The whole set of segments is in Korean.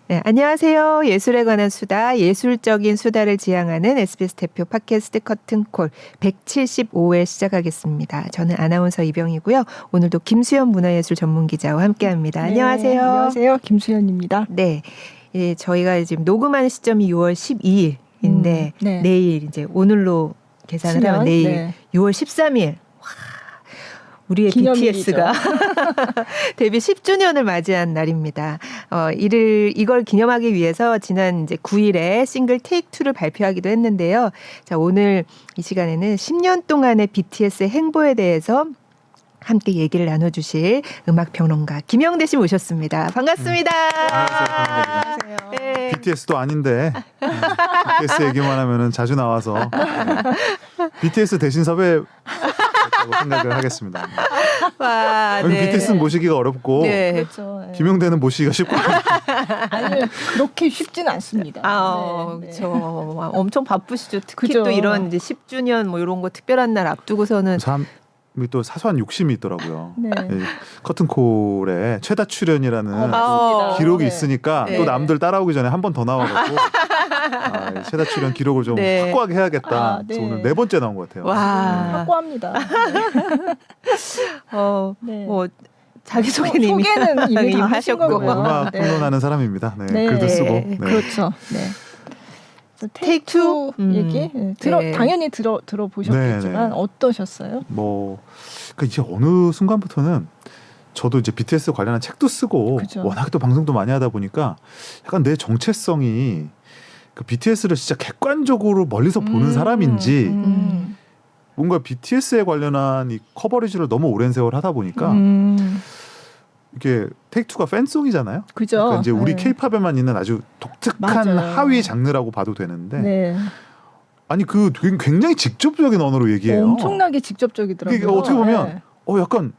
네, 안녕하세요. 예술에 관한 수다, 예술적인 수다를 지향하는 SBS 대표 팟캐스트 커튼콜 175회 시작하겠습니다. 저는 아나운서 이병이고요. 오늘도 김수연 문화예술 전문기자와 함께합니다. 네, 안녕하세요. 안녕하세요. 김수연입니다. 네, 저희가 지금 녹음하는 시점이 6월 12일인데 네. 내일 이제 오늘로 계산을 하면 내일 6월 13일. 우리의 기념일이죠. BTS가 데뷔 10주년을 맞이한 날입니다. 이걸 기념하기 위해서 지난 이제 9일에 싱글 Take Two를 발표하기도 했는데요. 자, 오늘 이 시간에는 10년 동안의 BTS의 행보에 대해서 함께 얘기를 나눠주실 음악평론가 김영대 씨 모셨습니다. 반갑습니다. 안녕하세요. 네. BTS도 아닌데 BTS 얘기만 하면은 자주 나와서 BTS 대신 섭외 생각을 하겠습니다. 와, 네. BTS는 모시기가 어렵고 네. 그렇죠. 네. 김용대는 모시기가 쉽고 아니, 그렇게 쉽진 않습니다. 네. 저 엄청 바쁘시죠. 특히 그죠. 또 이런 이제 10주년 뭐 이런 거 특별한 날 앞두고서는 참 또 사소한 욕심이 있더라고요. 네. 커튼콜에 최다 출연이라는 맞습니다. 기록이 네. 있으니까 네. 또 남들 따라오기 전에 한 번 더 나와갖고 최다 출연 기록을 좀 네. 확고하게 해야겠다. 아, 그래서 네. 오늘 4번째 나온 것 같아요. 와. 확고합니다. 네. 뭐 자기소개는 이미 소개는 이미 다 하신 하셨고. 거고요. 음악 네. 평론하는 사람입니다. 네, 네. 글도 쓰고. 네. 네. 그렇죠. 네. Take Two? 얘기 네. 당연히 들어보셨겠지만 네, 네. 어떠셨어요? 그러니까 이제 어느 순간부터는 저도 이제 BTS 관련한 책도 쓰고 그죠. 워낙 또 방송도 많이 하다 보니까 약간 내 정체성이 그 BTS를 진짜 객관적으로 멀리서 보는 사람인지 뭔가 BTS에 관련한 이 커버리지를 너무 오랜 세월 하다 보니까 이게 테이크투가 팬송이잖아요. 그죠. 그러니까 이제 우리 네. 케이팝에만 있는 아주 독특한 맞아요. 하위 장르라고 봐도 되는데 네. 아니 그 굉장히 직접적인 언어로 얘기해요. 엄청나게 직접적이더라고요. 이게 어떻게 보면 네. 약간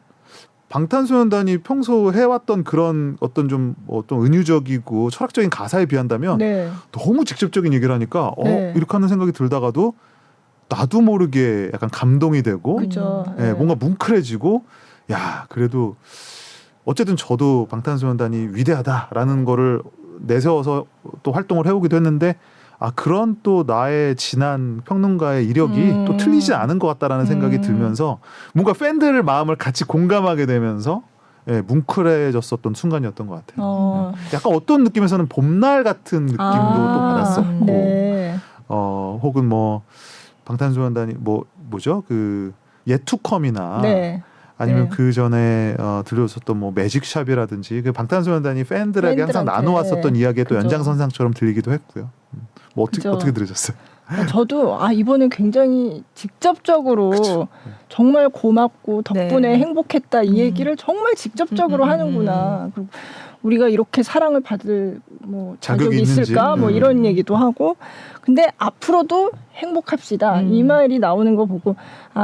방탄소년단이 평소 해왔던 그런 어떤 좀 어떤 은유적이고 철학적인 가사에 비한다면 네. 너무 직접적인 얘기를 하니까 네. 이렇게 하는 생각이 들다가도 나도 모르게 약간 감동이 되고 그죠. 예, 뭔가 뭉클해지고 야 그래도 어쨌든 저도 방탄소년단이 위대하다라는 거를 내세워서 또 활동을 해오기도 했는데 그런 또 나의 지난 평론가의 이력이 또 틀리지 않은 것 같다라는 생각이 들면서 뭔가 팬들의 마음을 같이 공감하게 되면서 뭉클해졌었던 순간이었던 것 같아요. 약간 어떤 느낌에서는 봄날 같은 느낌도 또 받았었고 네. 혹은 뭐 방탄소년단이 뭐죠 그 예투컴이나 네. 아니면 네. 그 전에 들려줬었던 뭐 매직샵이라든지 그 방탄소년단이 팬들에게 항상 팬들한테. 나눠왔었던 이야기의 또 그죠. 연장선상처럼 들리기도 했고요. 뭐 그죠. 어떻게 들으셨어요? 저도 이번엔 굉장히 직접적으로 그쵸. 정말 고맙고 덕분에 네. 행복했다 이 얘기를 정말 직접적으로 하는구나. 그리고 우리가 이렇게 사랑을 받을 자격이 있는지. 있을까 이런 얘기도 하고 근데 앞으로도 행복합시다 이 말이 나오는 거 보고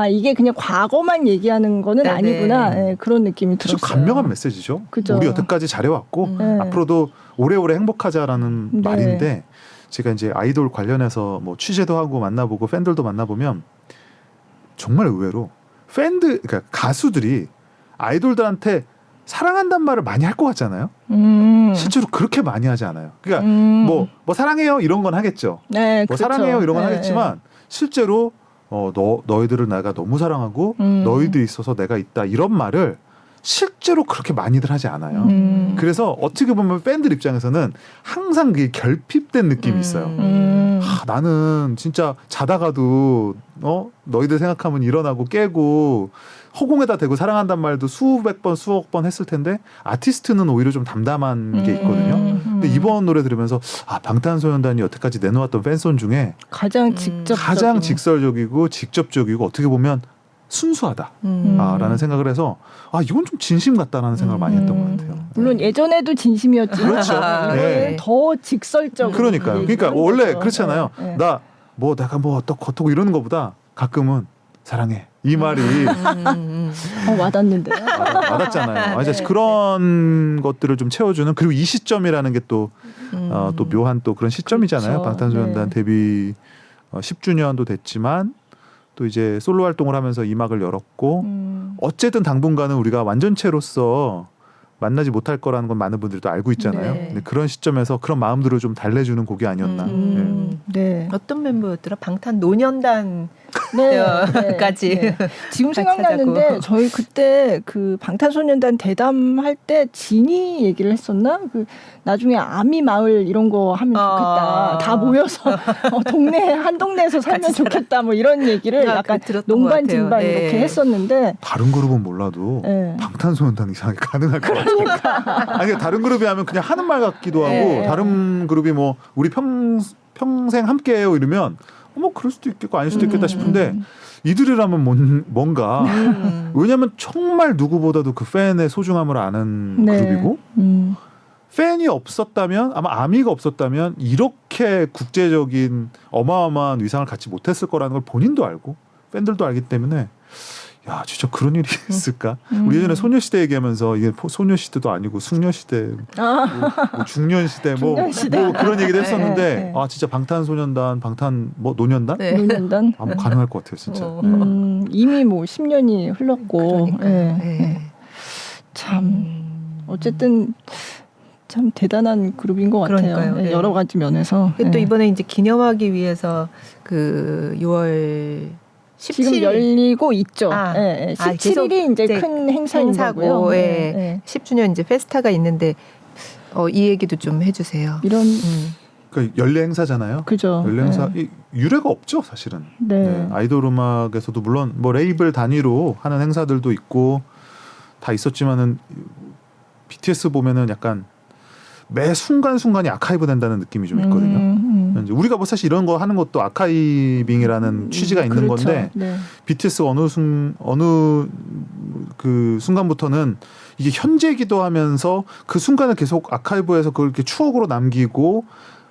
이게 그냥 과거만 얘기하는 거는 네네. 아니구나 그런 느낌이 아주 들었어요. 감명한 메시지죠. 그죠. 우리 여태까지 잘해왔고 네. 앞으로도 오래오래 행복하자라는 네. 말인데 제가 이제 아이돌 관련해서 뭐 취재도 하고 만나보고 팬들도 만나보면 정말 의외로 그러니까 가수들이 아이돌들한테 사랑한다는 말을 많이 할 것 같잖아요. 실제로 그렇게 많이 하지 않아요. 그러니까 뭐 사랑해요 이런 건 하겠죠. 네, 뭐 그렇죠. 사랑해요 이런 건 네, 하겠지만 실제로 너희들을 내가 너무 사랑하고 너희들이 있어서 내가 있다 이런 말을 실제로 그렇게 많이들 하지 않아요. 그래서 어떻게 보면 팬들 입장에서는 항상 그게 결핍된 느낌이 있어요. 나는 진짜 자다가도 너희들 생각하면 일어나고 깨고 허공에다 대고 사랑한단 말도 수백 번 수억 번 했을 텐데 아티스트는 오히려 좀 담담한 게 있거든요. 근데 이번 노래 들으면서 방탄소년단이 여태까지 내놓았던 팬송 중에 가장 직설적이고 직접적이고 어떻게 보면 순수하다 라는 생각을 해서 이건 좀 진심 같다라는 생각을 많이 했던 것 같아요. 물론 예전에도 진심이었지만 그렇죠. 네. 더 직설적으로 그러니까요. 그러니까 원래 거죠. 그렇잖아요. 네. 내가 뭐 겉하고 이러는 것보다 가끔은 사랑해 이 말이 와닿는데요. 와닿잖아요. 네. 이제 그런 것들을 좀 채워주는 그리고 이 시점이라는 게 또 묘한 또 그런 시점이잖아요. 그렇죠. 방탄소년단 네. 데뷔 10주년도 됐지만 또 이제 솔로 활동을 하면서 이막을 열었고 어쨌든 당분간은 우리가 완전체로서 만나지 못할 거라는 건 많은 분들도 알고 있잖아요. 네. 근데 그런 시점에서 그런 마음들을 좀 달래주는 곡이 아니었나. 네. 어떤 멤버였더라? 방탄 노년단 네. 까지. 네. 지금 같이 생각나는데 하자고. 저희 그때 그 방탄소년단 대담할 때 진이 얘기를 했었나? 그 나중에 아미 마을 이런 거 하면 좋겠다. 다 모여서 동네 한 동네에서 살면 같이 살아. 좋겠다. 뭐 이런 얘기를 약간 들었던 것 농반 같아요. 진반 네. 이렇게 했었는데 다른 그룹은 몰라도 네. 방탄소년단 이상하게 가능할 것 같아요. 아니 다른 그룹이 하면 그냥 하는 말 같기도 하고 네. 다른 그룹이 뭐 우리 평생 함께해요 이러면 뭐 그럴 수도 있겠고 아닐 수도 있겠다 싶은데 이들이라면 뭔가 왜냐하면 정말 누구보다도 그 팬의 소중함을 아는 네. 그룹이고 팬이 없었다면 아마 아미가 없었다면 이렇게 국제적인 어마어마한 위상을 갖지 못했을 거라는 걸 본인도 알고 팬들도 알기 때문에 야 진짜 그런 일이 있을까? 우리 예전에 소녀시대 얘기하면서 이게 소녀시대도 아니고 숙녀시대, 뭐 중년시대 뭐 그런 얘기도 했었는데 네. 아 진짜 방탄소년단 뭐 노년단? 네. 노년단 아뭐 가능할 것 같아요 진짜. 이미 뭐 10년이 흘렀고 그러니까요. 네. 네. 네. 참 어쨌든 참 대단한 그룹인 것 같아요. 그러니까요. 네, 네. 여러 가지 면에서. 또 네. 이번에 이제 기념하기 위해서 그 6월 17일 지금 열리고 있죠. 아, 네, 아, 17일이 이제 이제 큰 행사인 행사고, 거고요. 예. 네. 10주년 이제 페스타가 있는데 이 얘기도 좀 해주세요. 이런 그러니까 연례 행사잖아요. 그죠. 연례 행사 네. 이 유례가 없죠 사실은. 네. 네, 아이돌 음악에서도 물론 뭐 레이블 단위로 하는 행사들도 있고 다 있었지만은 BTS 보면은 약간 매 순간순간이 아카이브 된다는 느낌이 좀 있거든요. 이제 우리가 뭐 사실 이런 거 하는 것도 아카이빙이라는 취지가 있는 그렇죠. 건데 네. BTS 어느 그 순간부터는 이게 현재이기도 하면서 그 순간을 계속 아카이브해서 그걸 이렇게 추억으로 남기고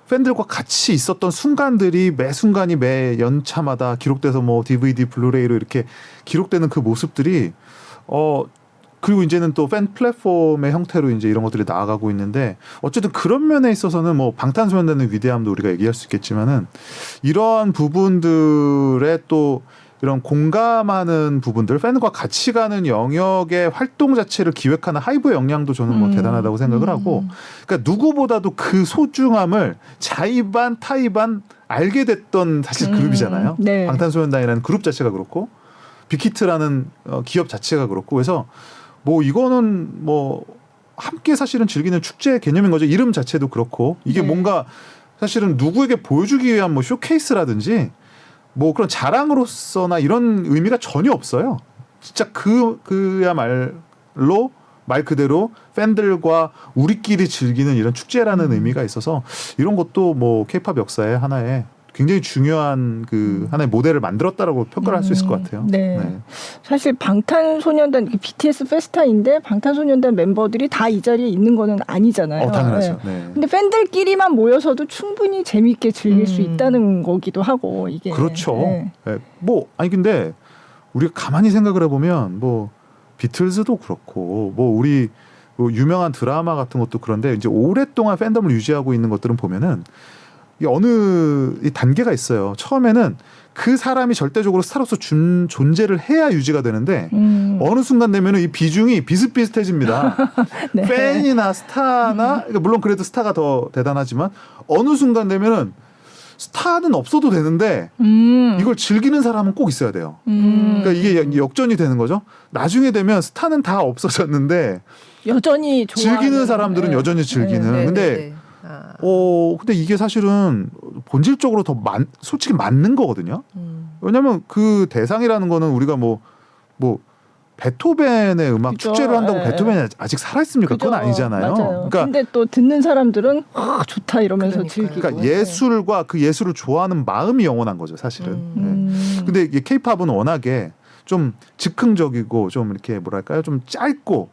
팬들과 같이 있었던 순간들이 매 순간이 매 연차마다 기록돼서 뭐 DVD, 블루레이로 이렇게 기록되는 그 모습들이 그리고 이제는 또 팬 플랫폼의 형태로 이제 이런 것들이 나아가고 있는데 어쨌든 그런 면에 있어서는 뭐 방탄소년단의 위대함도 우리가 얘기할 수 있겠지만은 이러한 부분들에 또 이런 공감하는 부분들 팬과 같이 가는 영역의 활동 자체를 기획하는 하이브의 역량도 저는 뭐 대단하다고 생각을 하고 그러니까 누구보다도 그 소중함을 자의반 타의반 알게 됐던 사실 그룹이잖아요. 네. 방탄소년단이라는 그룹 자체가 그렇고 빅히트라는 기업 자체가 그렇고 그래서 뭐 이거는 뭐 함께 사실은 즐기는 축제 개념인 거죠. 이름 자체도 그렇고 이게 네. 뭔가 사실은 누구에게 보여주기 위한 뭐 쇼케이스라든지 뭐 그런 자랑으로서나 이런 의미가 전혀 없어요. 진짜 그야말로 말 그대로 팬들과 우리끼리 즐기는 이런 축제라는 의미가 있어서 이런 것도 뭐 K-팝 역사의 하나의 굉장히 중요한 그 하나의 모델을 만들었다라고 평가를 할 수 있을 것 같아요. 네. 사실 방탄소년단 BTS 페스타인데 방탄소년단 멤버들이 다 이 자리에 있는 거는 아니잖아요. 당연하죠. 네. 네. 근데 팬들끼리만 모여서도 충분히 재미있게 즐길 수 있다는 거기도 하고 이게 그렇죠. 네. 네. 뭐 아니 근데 우리가 가만히 생각을 해보면 뭐 비틀즈도 그렇고 뭐 우리 뭐 유명한 드라마 같은 것도 그런데 이제 오랫동안 팬덤을 유지하고 있는 것들은 보면은 이 어느 이 단계가 있어요. 처음에는 그 사람이 절대적으로 스타로서 존재를 해야 유지가 되는데 어느 순간 되면은 이 비중이 비슷비슷해집니다. 네. 팬이나 스타나 그러니까 물론 그래도 스타가 더 대단하지만 어느 순간 되면은 스타는 없어도 되는데 이걸 즐기는 사람은 꼭 있어야 돼요. 그러니까 이게 역전이 되는 거죠. 나중에 되면 스타는 다 없어졌는데 여전히 즐기는 사람들은 네. 여전히 즐기는. 네, 근데 네. 근데 이게 사실은 본질적으로 더 솔직히 맞는 거거든요. 왜냐하면 그 대상이라는 거는 우리가 뭐 베토벤의 음악 그죠. 축제를 한다고 네. 베토벤이 아직 살아있습니까? 그죠. 그건 아니잖아요. 맞아요. 그러니까, 근데 또 듣는 사람들은 좋다 이러면서 그러니까요. 즐기고. 그러니까 예술과 그 예술을 좋아하는 마음이 영원한 거죠, 사실은. 네. 근데 이게 케이팝은 워낙에 좀 즉흥적이고 좀 이렇게 뭐랄까요, 좀 짧고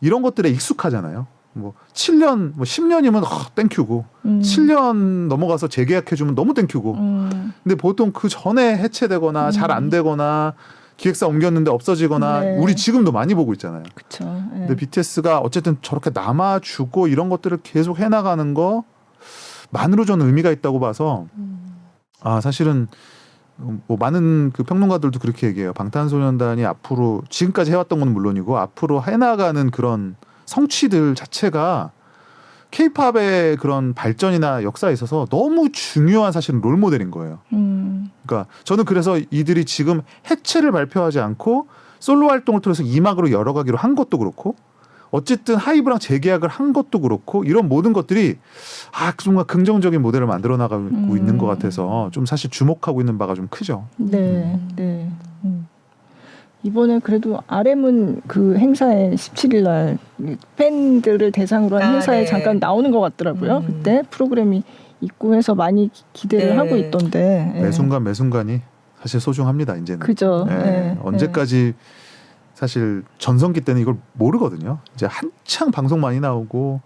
이런 것들에 익숙하잖아요. 뭐 7년, 뭐 10년이면 땡큐고 7년 넘어가서 재계약해주면 너무 땡큐고. 근데 보통 그 전에 해체되거나 잘 안 되거나 기획사 옮겼는데 없어지거나 네. 우리 지금도 많이 보고 있잖아요. 그렇죠. 근데 BTS가 어쨌든 저렇게 남아주고 이런 것들을 계속 해나가는 거만으로 저는 의미가 있다고 봐서 사실은 뭐 많은 그 평론가들도 그렇게 얘기해요. 방탄소년단이 앞으로 지금까지 해왔던 건 물론이고 앞으로 해나가는 그런 성취들 자체가 K-팝의 그런 발전이나 역사에 있어서 너무 중요한 사실은 롤모델인 거예요. 그러니까 저는 그래서 이들이 지금 해체를 발표하지 않고 솔로 활동을 통해서 2막으로 열어가기로 한 것도 그렇고 어쨌든 하이브랑 재계약을 한 것도 그렇고 이런 모든 것들이 정말 긍정적인 모델을 만들어 나가고 있는 것 같아서 좀 사실 주목하고 있는 바가 좀 크죠. 네, 네. 이번에 그래도 RM은 그 행사에 17일 날 팬들을 대상으로 한 행사에 네. 잠깐 나오는 것 같더라고요. 그때 프로그램이 있고 해서 많이 기대를 네. 하고 있던데. 예. 매 순간이 사실 소중합니다. 이제는. 그죠. 예. 예. 언제까지 사실 전성기 때는 이걸 모르거든요. 이제 한창 방송 많이 나오고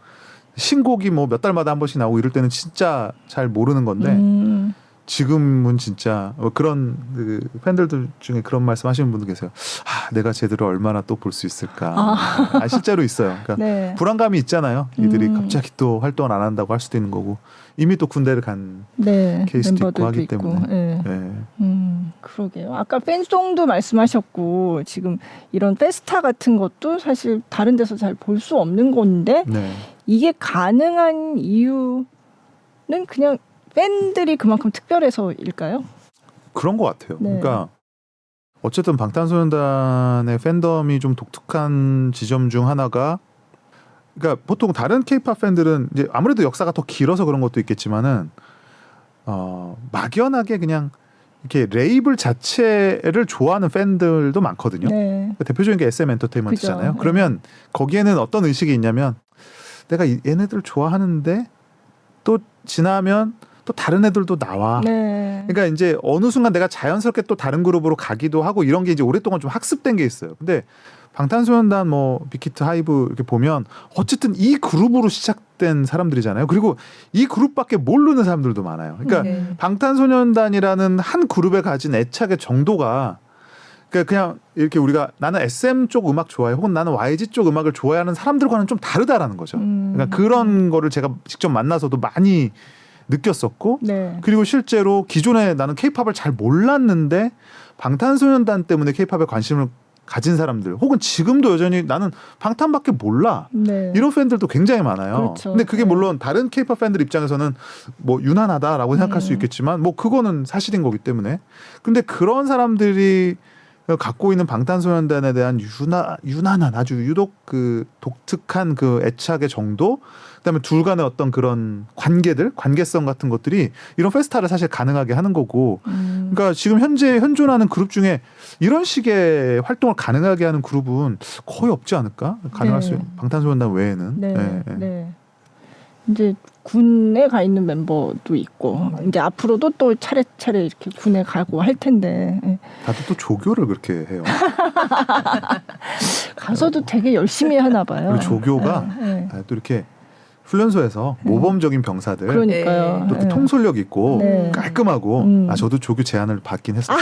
신곡이 뭐 몇 달마다 한 번씩 나오고 이럴 때는 진짜 잘 모르는 건데 지금은 진짜 그런 그 팬들들 중에 그런 말씀하시는 분도 계세요. 내가 제대로 얼마나 또 볼 수 있을까. 실제로 있어요. 그러니까 네. 불안감이 있잖아요. 이들이 갑자기 또 활동을 안 한다고 할 수도 있는 거고 이미 또 군대를 간 네. 케이스도 있고 멤버들도 하기 있고. 때문에. 예. 네. 그러게요. 아까 팬송도 말씀하셨고 지금 이런 페스타 같은 것도 사실 다른 데서 잘 볼 수 없는 건데 네. 이게 가능한 이유는 그냥 팬들이 그만큼 특별해서일까요? 그런 것 같아요. 네. 그러니까 어쨌든 방탄소년단의 팬덤이 좀 독특한 지점 중 하나가 그러니까 보통 다른 K-팝 팬들은 이제 아무래도 역사가 더 길어서 그런 것도 있겠지만은 막연하게 그냥 이렇게 레이블 자체를 좋아하는 팬들도 많거든요. 네. 그러니까 대표적인 게 SM 엔터테인먼트잖아요. 그죠. 그러면 거기에는 어떤 의식이 있냐면 내가 얘네들 좋아하는데 또 지나면 또 다른 애들도 나와. 네. 그러니까 이제 어느 순간 내가 자연스럽게 또 다른 그룹으로 가기도 하고 이런 게 이제 오랫동안 좀 학습된 게 있어요. 근데 방탄소년단 뭐 빅히트 하이브 이렇게 보면 어쨌든 이 그룹으로 시작된 사람들이잖아요. 그리고 이 그룹밖에 모르는 사람들도 많아요. 그러니까 네. 방탄소년단이라는 한 그룹에 가진 애착의 정도가 그러니까 그냥 이렇게 우리가 나는 SM 쪽 음악 좋아해 혹은 나는 YG 쪽 음악을 좋아하는 사람들과는 좀 다르다라는 거죠. 그러니까 그런 거를 제가 직접 만나서도 많이 느꼈었고 네. 그리고 실제로 기존에 나는 케이팝을 잘 몰랐는데 방탄소년단 때문에 케이팝에 관심을 가진 사람들 혹은 지금도 여전히 나는 방탄밖에 몰라 네. 이런 팬들도 굉장히 많아요. 그렇죠. 근데 그게 네. 물론 다른 케이팝 팬들 입장에서는 뭐 유난하다라고 생각할 수 있겠지만 뭐 그거는 사실인 거기 때문에 근데 그런 사람들이 갖고 있는 방탄소년단에 대한 유난한 아주 유독 그 독특한 그 애착의 정도 그다음에 둘 간의 어떤 그런 관계성 같은 것들이 이런 페스타를 사실 가능하게 하는 거고 그러니까 지금 현재 현존하는 그룹 중에 이런 식의 활동을 가능하게 하는 그룹은 거의 없지 않을까? 가능할 네. 수 방탄소년단 외에는. 네. 네, 네. 네. 이제 군에 가 있는 멤버도 있고 이제 앞으로도 또 차례차례 이렇게 군에 가고 할 텐데 예. 다들 또 조교를 그렇게 해요. 가서도 되게 열심히 하나 봐요. 그리고 조교가 예. 또 이렇게 훈련소에서 모범적인 병사들 그러니까요. 또 이렇게 예. 통솔력 있고 네. 깔끔하고 저도 조교 제안을 받긴 했어요.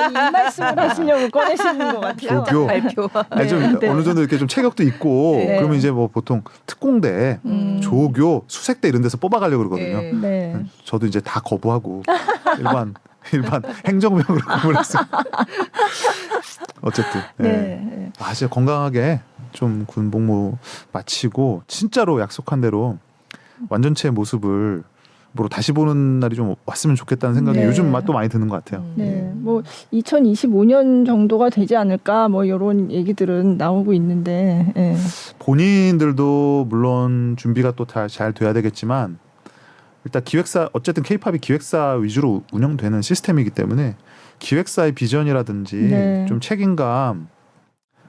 이 말씀을 하시려고 꺼내시는 것 같아요. 조교. 발표. 아니 좀 네. 어느 정도 이렇게 좀 체격도 있고 네. 그러면 이제 뭐 보통 특공대, 조교, 수색대 이런 데서 뽑아가려고 그러거든요. 네. 네. 저도 이제 다 거부하고 일반 행정병으로 근무했어요. 어쨌든 네. 네. 네. 진짜 건강하게 좀 군 복무 마치고 진짜로 약속한 대로 완전체의 모습을 뭐 다시 보는 날이 좀 왔으면 좋겠다는 생각이 네. 요즘 또 많이 드는 것 같아요. 네, 뭐 2025년 정도가 되지 않을까 뭐 이런 얘기들은 나오고 있는데 예. 본인들도 물론 준비가 또 잘 돼야 되겠지만 일단 기획사 어쨌든 K-팝이 기획사 위주로 운영되는 시스템이기 때문에 기획사의 비전이라든지 네. 좀 책임감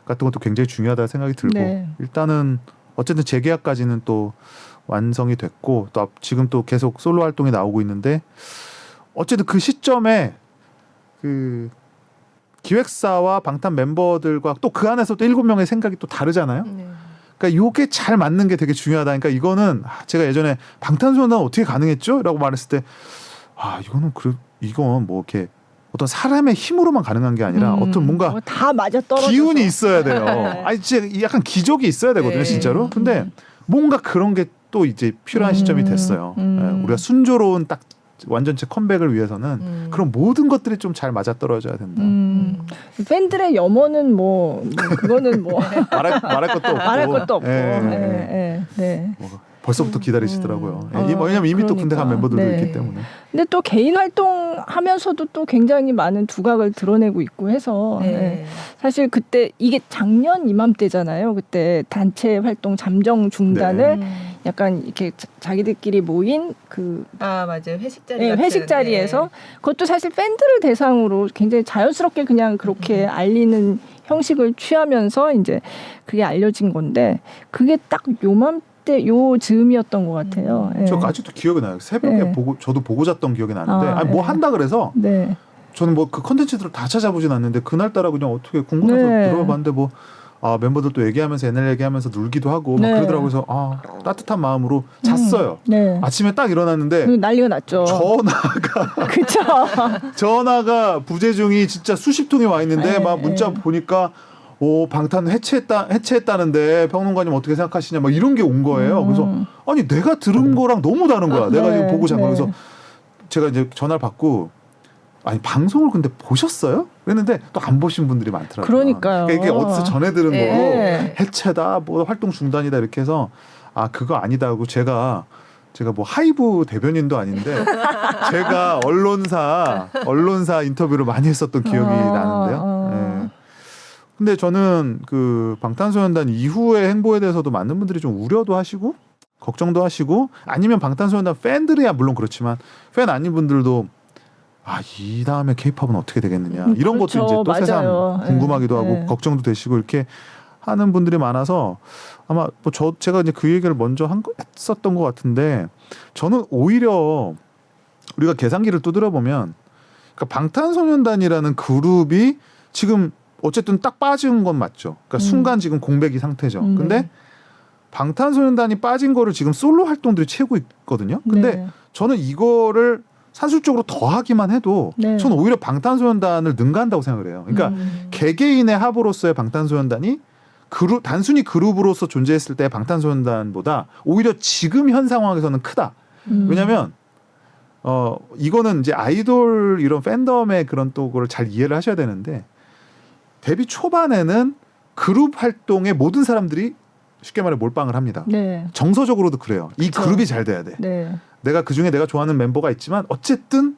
같은 것도 굉장히 중요하다는 생각이 들고 네. 일단은 어쨌든 재계약까지는 또 완성이 됐고 또 지금 또 계속 솔로 활동이 나오고 있는데 어쨌든 그 시점에 그 기획사와 방탄 멤버들과 또 그 안에서 또 7명의 생각이 또 다르잖아요. 네. 그러니까 요게 잘 맞는 게 되게 중요하다. 그러니까 이거는 제가 예전에 방탄소년단 어떻게 가능했죠? 라고 말했을 때 이건 뭐 이렇게 어떤 사람의 힘으로만 가능한 게 아니라 어떤 뭔가 뭐 다 맞아 떨어져 기운이 있어야 돼요. 네. 아니 진짜 약간 기적이 있어야 되거든요, 네. 진짜로. 근데 뭔가 그런 게 또 이제 필요한 시점이 됐어요. 예, 우리가 순조로운 딱 완전체 컴백을 위해서는 그런 모든 것들이 좀 잘 맞아떨어져야 된다. 팬들의 염원은 그거는 말할 것도 없고. 말할 것도 없고. 네. 벌써부터 기다리시더라고요. 왜냐면 이미 또 군대 간 멤버들도 네. 있기 때문에. 근데 또 개인 활동하면서도 또 굉장히 많은 두각을 드러내고 있고 해서 사실 그때 이게 작년 이맘때잖아요. 그때 단체 활동 잠정 중단을 약간 이렇게 자기들끼리 모인 맞아요. 회식 자리 회식 자리에서 그것도 사실 팬들을 대상으로 굉장히 자연스럽게 그냥 그렇게 알리는 형식을 취하면서 이제 그게 알려진 건데 그게 딱 요맘때 요 즈음이었던 것 같아요. 저 아직도 기억이 나요. 새벽에 저도 보고 잤던 기억이 나는데 뭐 한다 그래서 저는 뭐 그 컨텐츠들을 다 찾아보진 않는데 그날따라 그냥 어떻게 궁금해서 들어봤는데 멤버들 또 얘기하면서 옛날 얘기하면서 놀기도 하고 막 그러더라고요. 그래서 따뜻한 마음으로 잤어요. 아침에 딱 일어났는데 난리가 났죠. 전화가 부재중이 진짜 수십 통이 와 있는데 막 문자 보니까 방탄 해체했다는데 평론가님 어떻게 생각하시냐 막 이런 게 온 거예요. 그래서 아니 내가 들은 거랑 너무 다른 거야. 내가 지금 보고 잔 거. 그래서 제가 이제 전화를 받고 아니 방송을 근데 보셨어요? 그랬는데 또 안 보신 분들이 많더라고요. 그러니까요. 이게 어디서 전해 들은 거로 해체다, 뭐 활동 중단이다 이렇게 해서 그거 아니다 하고 제가 뭐 하이브 대변인도 아닌데 제가 언론사 인터뷰를 많이 했었던 기억이 나는데요. 근데 저는 그 방탄소년단 이후의 행보에 대해서도 많은 분들이 좀 우려도 하시고 걱정도 하시고 아니면 방탄소년단 팬들이야 물론 그렇지만 팬 아닌 분들도 이 다음에 케이팝은 어떻게 되겠느냐 이런 것도 이제 또 새삼 궁금하기도 하고 걱정도 되시고 이렇게 하는 분들이 많아서 아마 제가 이제 그 얘기를 먼저 했었던 것 같은데 저는 오히려 우리가 계산기를 두드려 보면 그러니까 방탄소년단이라는 그룹이 지금 어쨌든 딱 빠진 건 맞죠. 그러니까 순간 지금 공백이 상태죠. 근데 방탄소년단이 빠진 거를 지금 솔로 활동들이 채우고 있거든요. 근데 저는 이거를 산술적으로 더하기만 해도 저는 오히려 방탄소년단을 능가한다고 생각을 해요. 그러니까 개개인의 합으로서의 방탄소년단이 단순히 그룹으로서 존재했을 때 방탄소년단보다 오히려 지금 현 상황에서는 크다. 왜냐하면 이거는 이제 아이돌 이런 팬덤의 그런 또 그걸 잘 이해를 하셔야 되는데 데뷔 초반에는 그룹 활동에 모든 사람들이 쉽게 말해 몰빵을 합니다. 정서적으로도 그래요. 이 그룹이 잘 돼야 돼. 내가 그중에 내가 좋아하는 멤버가 있지만 어쨌든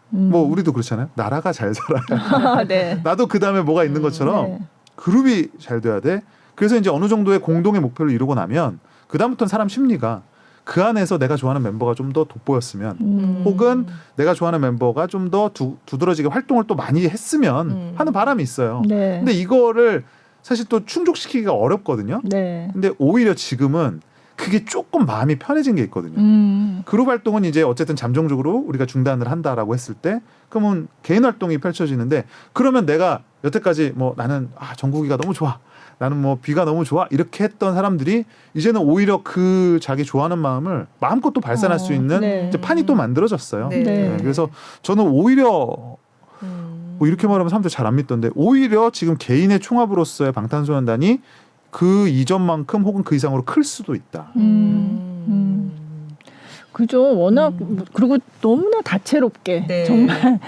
뭐 우리도 그렇잖아요. 나라가 잘 살아야 나도 그 다음에 뭐가 있는 것처럼 그룹이 잘 돼야 돼. 그래서 이제 어느 정도의 공동의 목표를 이루고 나면 그 다음부터는 사람 심리가 그 안에서 내가 좋아하는 멤버가 좀 더 돋보였으면 혹은 내가 좋아하는 멤버가 좀 더 두드러지게 활동을 또 많이 했으면 하는 바람이 있어요. 근데 이거를 사실 또 충족시키기가 어렵거든요. 근데 오히려 지금은 그게 조금 마음이 편해진 게 있거든요. 그룹 활동은 이제 어쨌든 잠정적으로 우리가 중단을 한다라고 했을 때 그러면 개인 활동이 펼쳐지는데 그러면 내가 여태까지 뭐 나는 정국이가 너무 좋아. 나는 뭐 비가 너무 좋아. 이렇게 했던 사람들이 이제는 오히려 그 자기 좋아하는 마음을 마음껏 또 발산할 수 있는 이제 판이 또 만들어졌어요. 그래서 저는 오히려 뭐 이렇게 말하면 사람들 잘 안 믿던데 오히려 지금 개인의 총합으로서의 방탄소년단이 그 이전만큼 혹은 그 이상으로 클 수도 있다. 그죠. 워낙 그리고 너무나 다채롭게 정말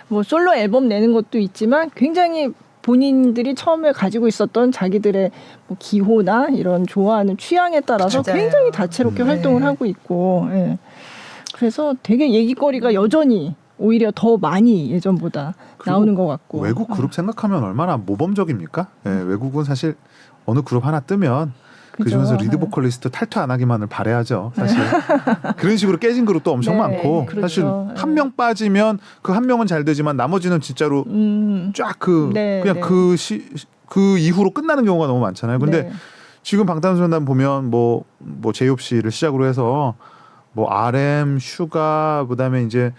뭐 솔로 앨범 내는 것도 있지만 굉장히 본인들이 처음에 가지고 있었던 자기들의 뭐 기호나 이런 좋아하는 취향에 따라서 굉장히 다채롭게 활동을 하고 있고 그래서 되게 얘기거리가 여전히 오히려 더 많이 예전보다 나오는 것 같고 외국 그룹 생각하면 얼마나 모범적입니까? 외국은 사실 어느 그룹 하나 뜨면 그중에서 리드 보컬리스트 탈퇴 안 하기만을 바라야죠. 사실 그런 식으로 깨진 그룹도 엄청 많고 사실 한 명 빠지면 그 한 명은 잘 되지만 나머지는 진짜로 쫙 그냥 그 이후로 끝나는 경우가 너무 많잖아요. 근데 지금 방탄소년단 보면 뭐 제이홉 씨를 시작으로 해서 뭐 RM, 슈가 그다음에 이제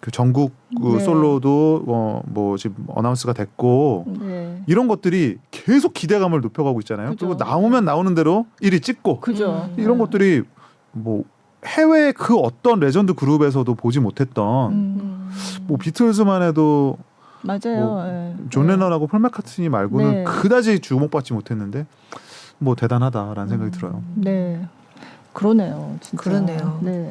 그 전국 그 솔로도 뭐 지금 어나운스가 됐고 이런 것들이 계속 기대감을 높여가고 있잖아요. 그리고 나오면 나오는 대로 1위 찍고 이런 것들이 뭐 해외 그 어떤 레전드 그룹에서도 보지 못했던 뭐 비틀즈만 해도 맞아요. 존 레넌하고 폴 맥카트니 말고는 그다지 주목받지 못했는데 뭐 대단하다라는 생각이 들어요. 그러네요. 진짜. 그러네요. 네.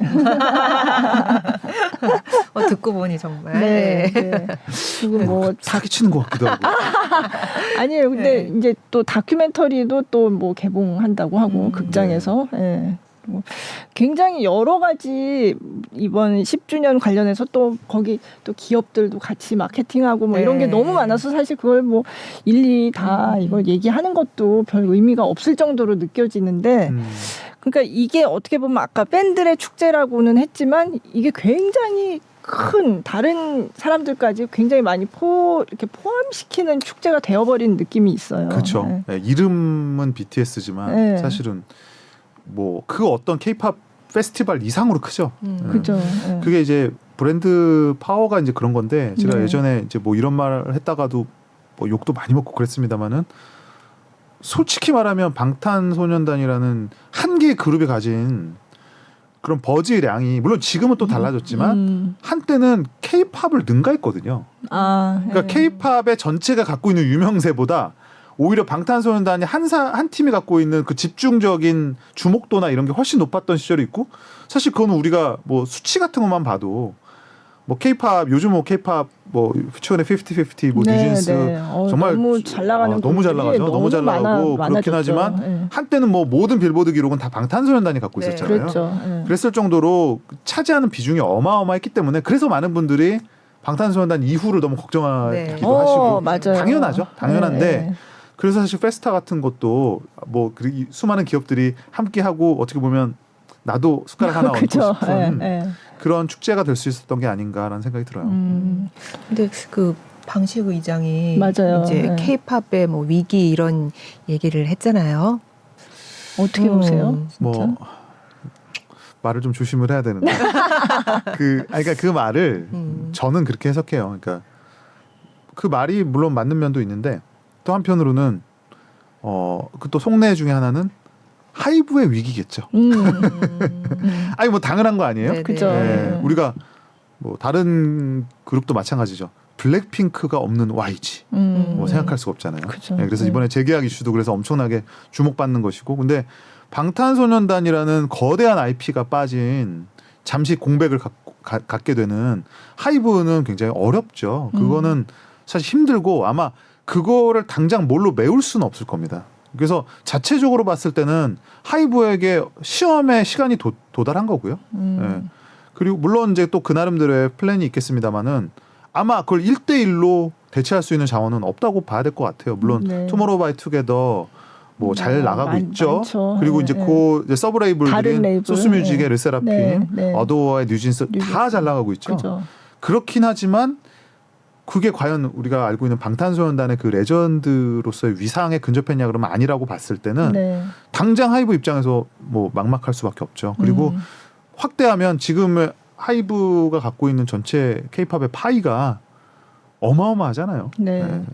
듣고 보니 정말. 네. 네. 그리고 뭐 사기치는 것 같기도 하고. 아니에요. 근데 네. 이제 또 다큐멘터리도 또 뭐 개봉한다고 하고 극장에서 예. 뭐 굉장히 여러 가지 이번 10주년 관련해서 또 거기 또 기업들도 같이 마케팅하고 뭐 이런 게 네. 너무 많아서 사실 그걸 뭐 일일이 다 이걸 얘기하는 것도 별 의미가 없을 정도로 느껴지는데 그러니까 이게 어떻게 보면 아까 팬들의 축제라고는 했지만 이게 굉장히 큰 다른 사람들까지 굉장히 많이 이렇게 포함시키는 축제가 되어버린 느낌이 있어요. 그렇죠. 네. 네, 이름은 BTS지만 네. 사실은 뭐 그 어떤 K-팝 페스티벌 이상으로 크죠. 그죠. 네. 그게 이제 브랜드 파워가 이제 그런 건데 제가 네. 예전에 이제 뭐 이런 말을 했다가도 뭐 욕도 많이 먹고 그랬습니다만은 솔직히 말하면 방탄소년단이라는 한 개의 그룹이 가진 그런 버즈량이 물론 지금은 또 달라졌지만 한때는 K-팝을 능가했거든요. 그러니까 K-팝의 전체가 갖고 있는 유명세보다 오히려 방탄소년단이 한 팀이 갖고 있는 그 집중적인 주목도나 이런 게 훨씬 높았던 시절이 있고 사실 그건 우리가 뭐 수치 같은 것만 봐도 뭐 K-팝 요즘 뭐 K-팝 뭐 최근에 50-50 뭐 뉴진스 정말 너무 잘 나가는 너무 잘 나가죠. 너무 잘 나가고 그렇긴 많아졌죠. 하지만 네. 한때는 뭐 모든 빌보드 기록은 다 방탄소년단이 갖고 네. 있었잖아요. 그랬죠. 네. 그랬을 정도로 차지하는 비중이 어마어마했기 때문에 그래서 많은 분들이 방탄소년단 이후를 너무 걱정하기도 네. 하시고 맞아요. 당연하죠. 당연한데 네. 그래서 사실 페스타 같은 것도 뭐 수많은 기업들이 함께하고 어떻게 보면 나도 숟가락 하나 얹고 그죠. 싶은 네. 그런 축제가 될 수 있었던 게 아닌가라는 생각이 들어요. 근데 그 방식 의장이 맞아요. 이제 네. K-팝의 뭐 위기 이런 얘기를 했잖아요. 어떻게 보세요? 진짜? 뭐 말을 좀 조심을 해야 되는데 그러니까 그 말을 저는 그렇게 해석해요. 그러니까 그 말이 물론 맞는 면도 있는데 또 한편으로는 그 또 속내 중에 하나는 하이브의 위기겠죠. 아니 뭐 당연한 거 아니에요? 네네. 그죠. 네, 우리가 뭐 다른 그룹도 마찬가지죠. 블랙핑크가 없는 YG 뭐 생각할 수가 없잖아요. 그죠. 네, 그래서 네. 이번에 재계약 이슈도 그래서 엄청나게 주목받는 것이고, 근데 방탄소년단이라는 거대한 IP가 빠진 잠시 공백을 갖게 되는 하이브는 굉장히 어렵죠. 그거는 사실 힘들고 아마 그거를 당장 뭘로 메울 수는 없을 겁니다. 그래서 자체적으로 봤을 때는 하이브에게 시험의 시간이 도달한 거고요. 예. 그리고 물론 이제 또 그 나름대로의 플랜이 있겠습니다만은 아마 그걸 1대1로 대체할 수 있는 자원은 없다고 봐야 될 것 같아요. 물론 네. 투모로우바이투게더 뭐 잘 나가고 있죠. 많죠. 그리고 네, 이제 네. 그 이제 다른 서브레이블들인 레이블. 소스뮤직의 네. 르세라핌, 네, 네. 어도어의 뉴진스 다 잘 나가고 있죠. 그죠. 그렇긴 하지만 그게 과연 우리가 알고 있는 방탄소년단의 그 레전드로서의 위상에 근접했냐 그러면 아니라고 봤을 때는 네. 당장 하이브 입장에서 뭐 막막할 수밖에 없죠. 그리고 확대하면 지금의 하이브가 갖고 있는 전체 케이팝의 파이가 어마어마하잖아요. 네. 네.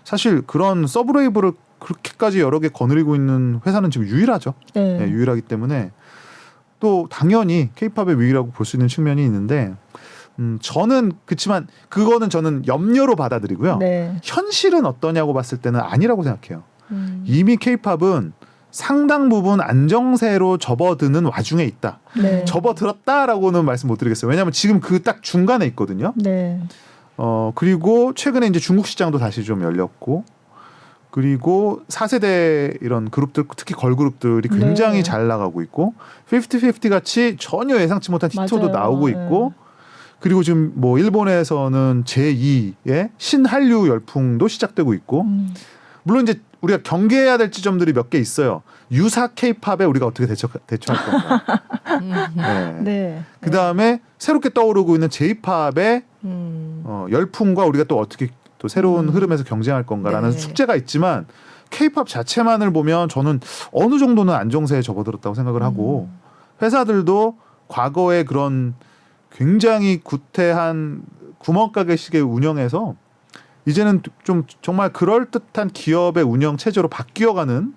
사실 그런 서브레이블을 그렇게까지 여러 개 거느리고 있는 회사는 지금 유일하죠. 네. 네, 유일하기 때문에 또 당연히 케이팝의 위기라고 볼 수 있는 측면이 있는데 저는 그렇지만 그거는 저는 염려로 받아들이고요. 네. 현실은 어떠냐고 봤을 때는 아니라고 생각해요. 이미 케이팝은 상당 부분 안정세로 접어드는 와중에 있다. 네. 접어들었다라고는 말씀 못 드리겠어요. 왜냐하면 지금 그 딱 중간에 있거든요. 네. 그리고 최근에 이제 중국 시장도 다시 좀 열렸고, 그리고 4세대 이런 그룹들, 특히 걸그룹들이 굉장히 네. 잘 나가고 있고, 50-50 같이 전혀 예상치 못한 히트도 맞아요. 나오고 있고, 그리고 지금 뭐 일본에서는 제2의 신한류 열풍도 시작되고 있고, 물론 이제 우리가 경계해야 될 지점들이 몇 개 있어요. 유사 케이팝에 우리가 어떻게 대처할 건가. 네. 네. 그 다음에 새롭게 떠오르고 있는 J-팝의 열풍과 우리가 또 어떻게 또 새로운 흐름에서 경쟁할 건가라는 네. 숙제가 있지만 K-팝 자체만을 보면 저는 어느 정도는 안정세에 접어들었다고 생각을 하고 회사들도 과거의 그런 굉장히 구태한 구멍가게식의 운영에서 이제는 좀 정말 그럴듯한 기업의 운영 체제로 바뀌어가는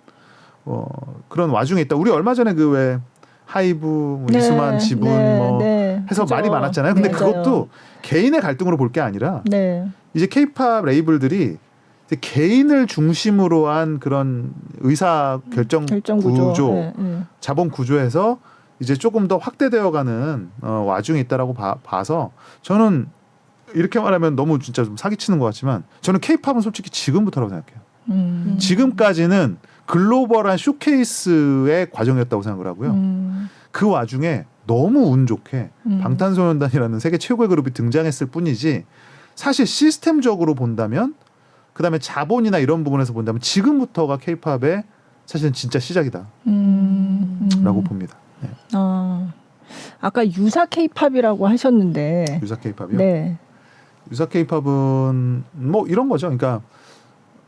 그런 와중에 있다. 우리 얼마 전에 그 왜 하이브, 뭐 네, 이수만, 지분 네, 뭐 네. 해서 그죠. 말이 많았잖아요. 근데 네, 그것도 개인의 갈등으로 볼 게 아니라 네. 이제 케이팝 레이블들이 이제 개인을 중심으로 한 그런 의사 결정 결정 구조, 네, 네. 자본 구조에서 이제 조금 더 확대되어가는 와중에 있다라고 봐서 저는 이렇게 말하면 너무 진짜 좀 사기치는 것 같지만 저는 K-팝은 솔직히 지금부터라고 생각해요. 지금까지는 글로벌한 쇼케이스의 과정이었다고 생각을 하고요. 그 와중에 너무 운 좋게 방탄소년단이라는 세계 최고의 그룹이 등장했을 뿐이지 사실 시스템적으로 본다면 그다음에 자본이나 이런 부분에서 본다면 지금부터가 K-팝의 사실은 진짜 시작이다 라고 봅니다. 네. 아까 유사 K-팝이라고 하셨는데 유사 K-팝이요? 네. 유사 K-팝은 뭐 이런 거죠. 그러니까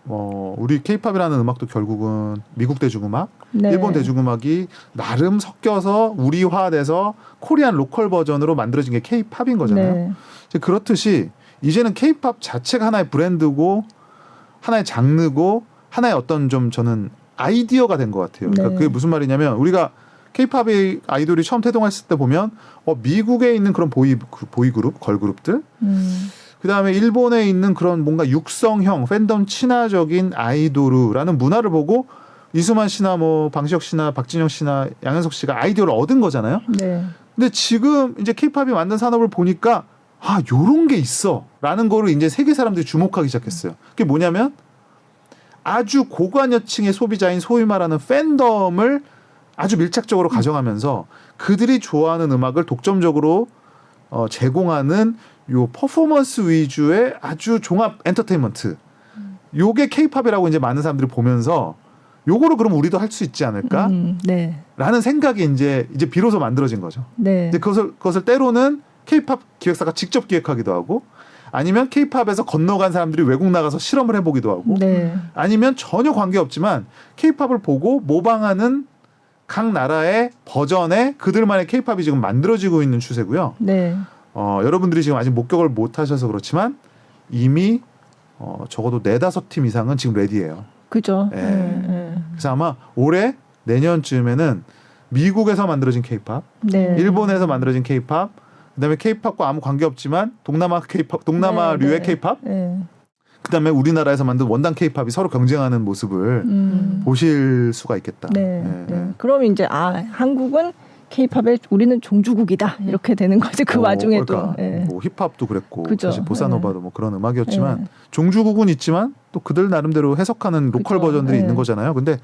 우리 K-팝이라는 음악도 결국은 미국 대중음악, 네. 일본 대중음악이 나름 섞여서 우리화돼서 코리안 로컬 버전으로 만들어진 게 K-팝인 거잖아요. 네. 이제 그렇듯이 이제는 K-팝 자체가 하나의 브랜드고 하나의 장르고 하나의 어떤 좀 저는 아이디어가 된 것 같아요. 그러니까 네. 그게 무슨 말이냐면 우리가 K-팝의 아이돌이 처음 태동했을 때 보면 미국에 있는 그런 보이그룹, 걸그룹들 그다음에 일본에 있는 그런 뭔가 육성형 팬덤 친화적인 아이돌이라는 문화를 보고 이수만 씨나 뭐 방시혁 씨나 박진영 씨나 양현석 씨가 아이디어를 얻은 거잖아요. 네. 근데 지금 이제 K-팝이 만든 산업을 보니까 요런 게 있어라는 거를 이제 세계 사람들이 주목하기 시작했어요. 그게 뭐냐면 아주 고관여층의 소비자인 소위 말하는 팬덤을 아주 밀착적으로 가져가면서 그들이 좋아하는 음악을 독점적으로 제공하는 요 퍼포먼스 위주의 아주 종합 엔터테인먼트. 요게 K-팝이라고 이제 많은 사람들이 보면서 요거를 그럼 우리도 할 수 있지 않을까? 네. 라는 생각이 이제 비로소 만들어진 거죠. 네. 근데 그것을 때로는 K-팝 기획사가 직접 기획하기도 하고 아니면 K-팝에서 건너간 사람들이 외국 나가서 실험을 해보기도 하고 네. 아니면 전혀 관계없지만 K-팝을 보고 모방하는 각 나라의 버전의 그들만의 K-팝이 지금 만들어지고 있는 추세고요. 네. 여러분들이 지금 아직 목격을 못 하셔서 그렇지만 이미 적어도 4-5팀 이상은 지금 레디예요. 그죠. 예. 그래서 아마 올해 내년쯤에는 미국에서 만들어진 K-팝, 네. 일본에서 만들어진 K-팝, 그다음에 K-팝과 아무 관계없지만 동남아 K-팝, 동남아류의 네. K-팝, 네. 그다음에 우리나라에서 만든 원단 K-팝이 서로 경쟁하는 모습을 보실 수가 있겠다. 네. 예, 네. 예. 그럼 이제 한국은 K-팝의 우리는 종주국이다 이렇게 되는 거지. 그 와중에도. 그러니까 예. 뭐 힙합도 그랬고 그죠. 사실 보사노바도 뭐 그런 음악이었지만 예. 종주국은 있지만 또 그들 나름대로 해석하는 로컬 그죠. 버전들이 예. 있는 거잖아요. 근데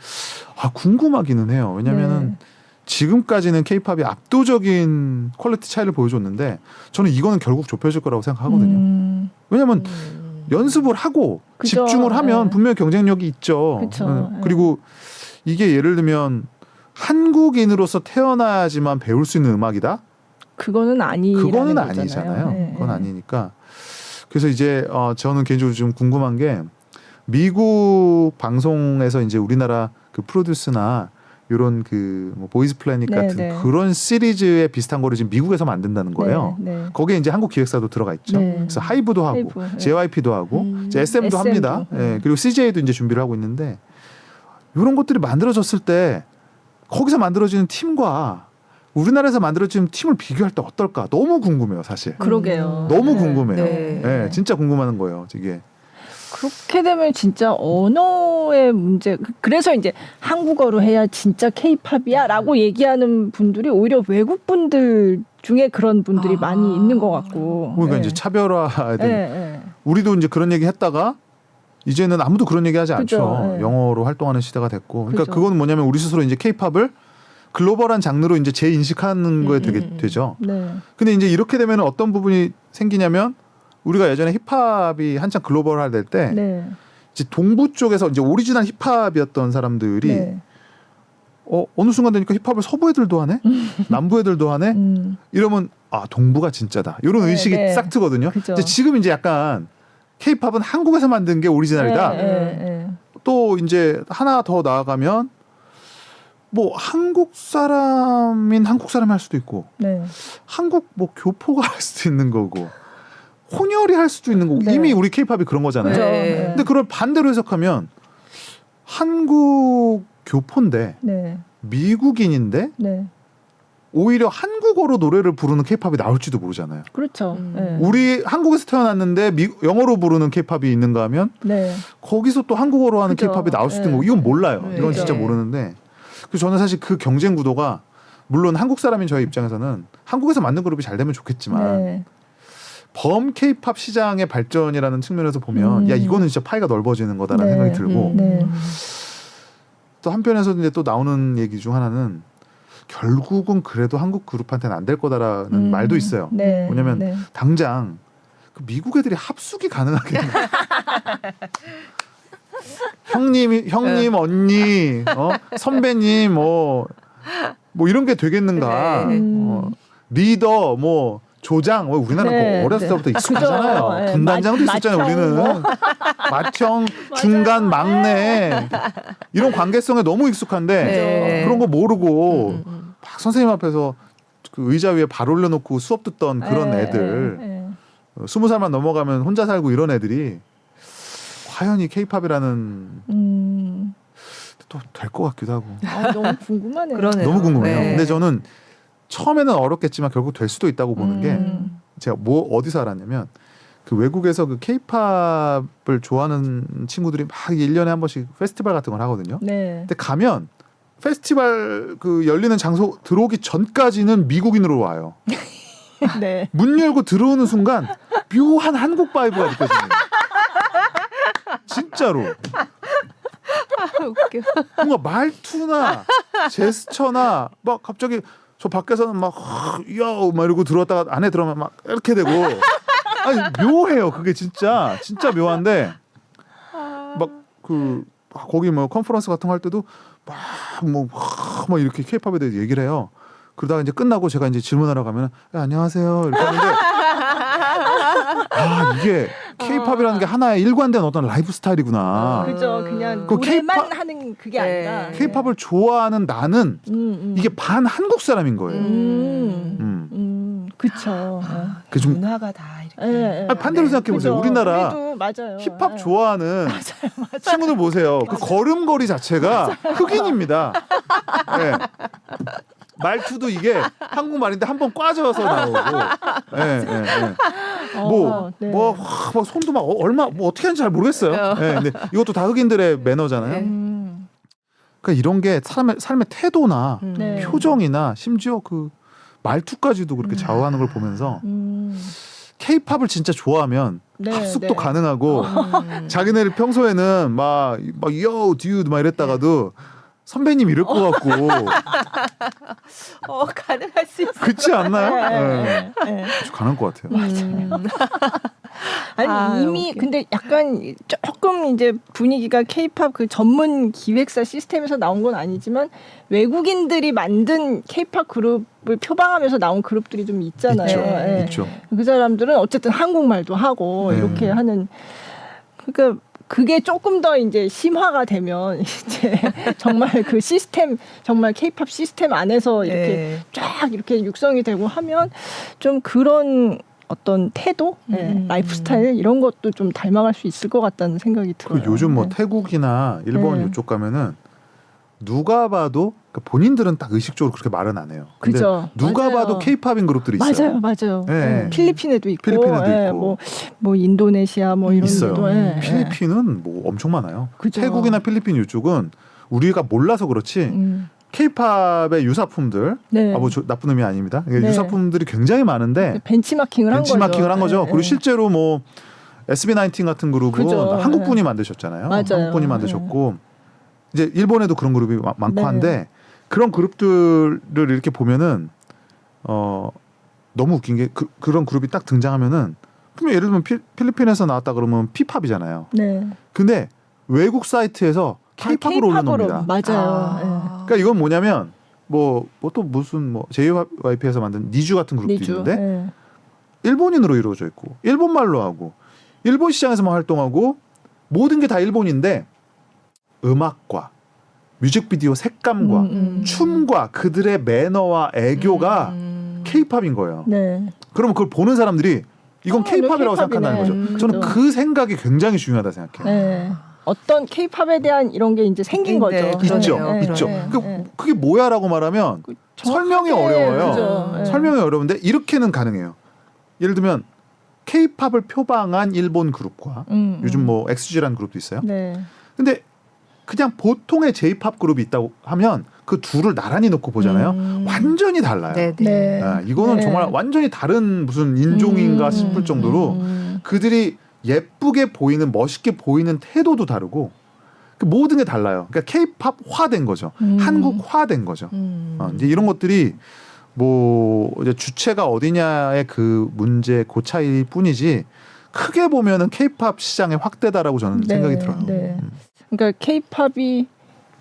궁금하기는 해요. 왜냐면은 네. 지금까지는 K-팝이 압도적인 퀄리티 차이를 보여줬는데 저는 이거는 결국 좁혀질 거라고 생각하거든요. 왜냐면 연습을 하고 그죠. 집중을 하면 네. 분명히 경쟁력이 있죠. 그쵸. 그리고 이게 예를 들면 한국인으로서 태어나야지만 배울 수 있는 음악이다? 그거는 아니라는 그거는 거잖아요. 아니잖아요. 네. 그건 아니니까. 그래서 이제 저는 개인적으로 좀 궁금한 게 미국 방송에서 이제 우리나라 그 프로듀스나 이런 그뭐 보이즈 플래닛 네, 같은 네. 그런 시리즈의 비슷한 거를 지금 미국에서 만든다는 거예요. 네, 네. 거기에 이제 한국 기획사도 들어가 있죠. 네. 그래서 하이브도 하고 하이브, 네. JYP도 하고 이제 SM도 합니다. SM도. 예, 그리고 CJ도 이제 준비를 하고 있는데 이런 것들이 만들어졌을 때 거기서 만들어지는 팀과 우리나라에서 만들어지는 팀을 비교할 때 어떨까? 너무 궁금해요, 사실. 그러게요. 너무 네. 궁금해요. 네. 예, 진짜 궁금한 거예요, 이게. 그렇게 되면 진짜 언어의 문제. 그래서 이제 한국어로 해야 진짜 K-팝이야라고 얘기하는 분들이 오히려 외국 분들 중에 그런 분들이 많이 있는 것 같고. 그러니까 네. 이제 차별화. 네. 우리도 이제 그런 얘기 했다가 이제는 아무도 그런 얘기 하지 그죠. 않죠. 네. 영어로 활동하는 시대가 됐고. 그러니까 그죠. 그건 뭐냐면 우리 스스로 이제 K-팝을 글로벌한 장르로 이제 재인식하는 거에 되죠. 네. 근데 이제 이렇게 되면 어떤 부분이 생기냐면 우리가 예전에 힙합이 한창 글로벌화 될 때 네. 이제 동부 쪽에서 이제 오리지널 힙합이었던 사람들이 네. 어느 순간 되니까 힙합을 서부 애들도 하네, 남부 애들도 하네. 이러면 동부가 진짜다. 이런 네, 의식이 네. 싹 트거든요. 그죠. 이제 지금 이제 약간 K-팝은 한국에서 만든 게 오리지널이다. 네. 또 이제 하나 더 나아가면 뭐 한국 사람인 한국 사람이 할 수도 있고 네. 한국 뭐 교포가 할 수도 있는 거고 혼혈이 할 수도 있는 거고 네. 이미 우리 K-팝이 그런 거잖아요. 그죠. 네. 근데 그걸 반대로 해석하면 한국 교포인데 네. 미국인인데 네. 오히려 한국어로 노래를 부르는 K-팝이 나올지도 모르잖아요. 그렇죠. 네. 우리 한국에서 태어났는데 영어로 부르는 K-팝이 있는가 하면 네. 거기서 또 한국어로 하는 그죠. K-팝이 나올 수도 있는 네. 거고 이건 몰라요. 네. 이건 진짜 네. 모르는데 그래서 저는 사실 그 경쟁 구도가 물론 한국 사람인 저의 입장에서는 한국에서 만든 그룹이 잘 되면 좋겠지만 네. 범 케이팝 시장의 발전이라는 측면에서 보면 야 이거는 진짜 파이가 넓어지는 거다라는 네. 생각이 들고 네. 또 한편에서 이제 또 나오는 얘기 중 하나는 결국은 그래도 한국 그룹한테는 안 될 거다라는 말도 있어요. 네. 뭐냐면 네. 당장 그 미국 애들이 합숙이 가능하겠냐. 형님, 언니, 선배님, 뭐 이런 게 되겠는가. 네. 리더, 뭐 조장, 우리나라 네, 어렸을 네. 때부터 익숙하잖아요. 그죠. 네. 분단장도 있었잖아요. 맏형, 우리는 뭐. 맏형, 중간, 막내 이런 관계성에 너무 익숙한데 네. 그런 거 모르고 막 선생님 앞에서 그 의자 위에 발 올려놓고 수업 듣던 그런 네, 애들. 네. 20살만 넘어가면 혼자 살고 이런 애들이 과연 이 케이팝이라는 또 될 것 같기도 하고 너무 궁금하네요. 그러네요. 너무 궁금해요. 네. 근데 저는 처음에는 어렵겠지만 결국 될 수도 있다고 보는 게 제가 어디서 알았냐면 그 외국에서 그 케이팝을 좋아하는 친구들이 막 1년에 한 번씩 페스티벌 같은 걸 하거든요. 네. 근데 가면 페스티벌 그 열리는 장소 들어오기 전까지는 미국인으로 와요. 네. 문 열고 들어오는 순간 묘한 한국 바이브가 느껴집니다. 진짜로. 웃겨. 뭔가 말투나 제스처나 막 갑자기 저 밖에서는 막 이러고 들어왔다가 안에 들어오면 막 이렇게 되고 아니 묘해요. 그게 진짜 묘한데 막 그 거기 뭐 컨퍼런스 같은 거 할 때도 막 이렇게 케이팝에 대해서 얘기를 해요. 그러다가 이제 끝나고 제가 이제 질문하러 가면 안녕하세요 이렇게 하는데 이게 케이팝이라는 게 하나의 일관된 어떤 라이프 스타일이구나. 그죠. 그냥 그 노래만 K-pop 하는 그게 네. 아니라 케이팝을 좋아하는 나는 이게 반 한국 사람인 거예요. 그쵸. 그 좀 문화가 다 이렇게. 네. 반대로 생각해 보세요. 그죠. 우리나라 우리도 맞아요. 힙합 네. 좋아하는 친구들 보세요. 그 걸음걸이 자체가 흑인입니다. 네. 말투도 이게 한국말인데 한번 꽈져서 나오고, 네. 뭐 손도 막 어떻게 하는지 잘 모르겠어요. 근데 이것도 다 흑인들의 매너잖아요. 그러니까 이런 게 삶의 태도나 네. 표정이나 심지어 그 말투까지도 그렇게 좌우하는 걸 보면서 케이팝을 진짜 좋아하면 네, 합숙도 네. 가능하고 자기네를 평소에는 막 yo dude 막 이랬다가도 선배님 이럴 것 같고 가능할 수 있어. 그렇지 않나요? 네. 아주 가능할 것 같아요. 아니 이미 웃겨. 근데 약간 조금 이제 분위기가 케이팝 그 전문 기획사 시스템에서 나온 건 아니지만 외국인들이 만든 케이팝 그룹을 표방하면서 나온 그룹들이 좀 있잖아요. 있죠. 예. 있죠. 그 사람들은 어쨌든 한국말도 하고 네. 이렇게 하는 그러니까 그게 조금 더 이제 심화가 되면 이제 정말 그 시스템 정말 케이팝 시스템 안에서 이렇게 쫙 이렇게 육성이 되고 하면 좀 그런 어떤 태도, 라이프 스타일 이런 것도 좀 닮아갈 수 있을 것 같다는 생각이 들어요. 그 요즘 뭐 네. 태국이나 일본 네. 이쪽 가면은 누가 봐도 그러니까 본인들은 딱 의식적으로 그렇게 말은 안 해요. 근데 그죠. 누가 맞아요. 봐도 케이팝인 그룹들이 있어요. 맞아요. 네. 필리핀에도 있고, 필리핀에도 있고. 뭐 인도네시아 뭐 이런 있어요. 데도 필리핀은 뭐 엄청 많아요. 그죠. 태국이나 필리핀 이쪽은 우리가 몰라서 그렇지 케이팝의 유사품들 네. 나쁜 의미 아닙니다. 이게 네. 유사품들이 굉장히 많은데 벤치마킹을 한 거죠. 그리고 실제로 뭐 SB19 같은 그룹은 그죠. 한국 분이 만드셨잖아요. 맞아요. 한국 분이 만드셨고 이제 일본에도 그런 그룹이 많고 네. 한데 그런 그룹들을 이렇게 보면은 너무 웃긴 게 그런 그룹이 딱 등장하면은 그러면 예를 들면 필리핀에서 나왔다 그러면 피팝이잖아요. 네. 근데 외국 사이트에서 케이팝으로 올려놓습니다. 맞아요. 그러니까 이건 뭐냐면 뭐 또 무슨 뭐 JYP에서 만든 니쥬 같은 그룹도 니쥬. 있는데 네. 일본인으로 이루어져 있고 일본 말로 하고 일본 시장에서만 활동하고 모든 게 다 일본인데 음악과 뮤직비디오 색감과 춤과 그들의 매너와 애교가 케이팝인 거예요. 네. 그러면 그걸 보는 사람들이 이건 케이팝이라고 생각한다는 거죠. 저는 그죠. 그 생각이 굉장히 중요하다 생각해요. 네. 어떤 케이팝에 대한 이런 게 이제 생긴 거죠. 네, 있죠, 그러네요. 있죠. 네, 그게 뭐야라고 말하면 설명이 어려워요. 그죠. 네. 설명이 어려운데 이렇게는 가능해요. 예를 들면 케이팝을 표방한 일본 그룹과 요즘 뭐 XG라는 그룹도 있어요. 네. 근데 그냥 보통의 J-팝 그룹이 있다고 하면 그 둘을 나란히 놓고 보잖아요. 완전히 달라요. 네, 네. 네. 아, 이거는 네. 정말 완전히 다른 무슨 인종인가 싶을 정도로 그들이 예쁘게 보이는 멋있게 보이는 태도도 다르고 그 모든 게 달라요. 그러니까 K-팝화된 거죠. 한국화된 거죠. 이제 이런 것들이 뭐 이제 주체가 어디냐의 그 문제 그 차이일 뿐이지 크게 보면은 K-팝 시장의 확대다라고 저는 생각이 들어요. 네. 그러니까 K-팝이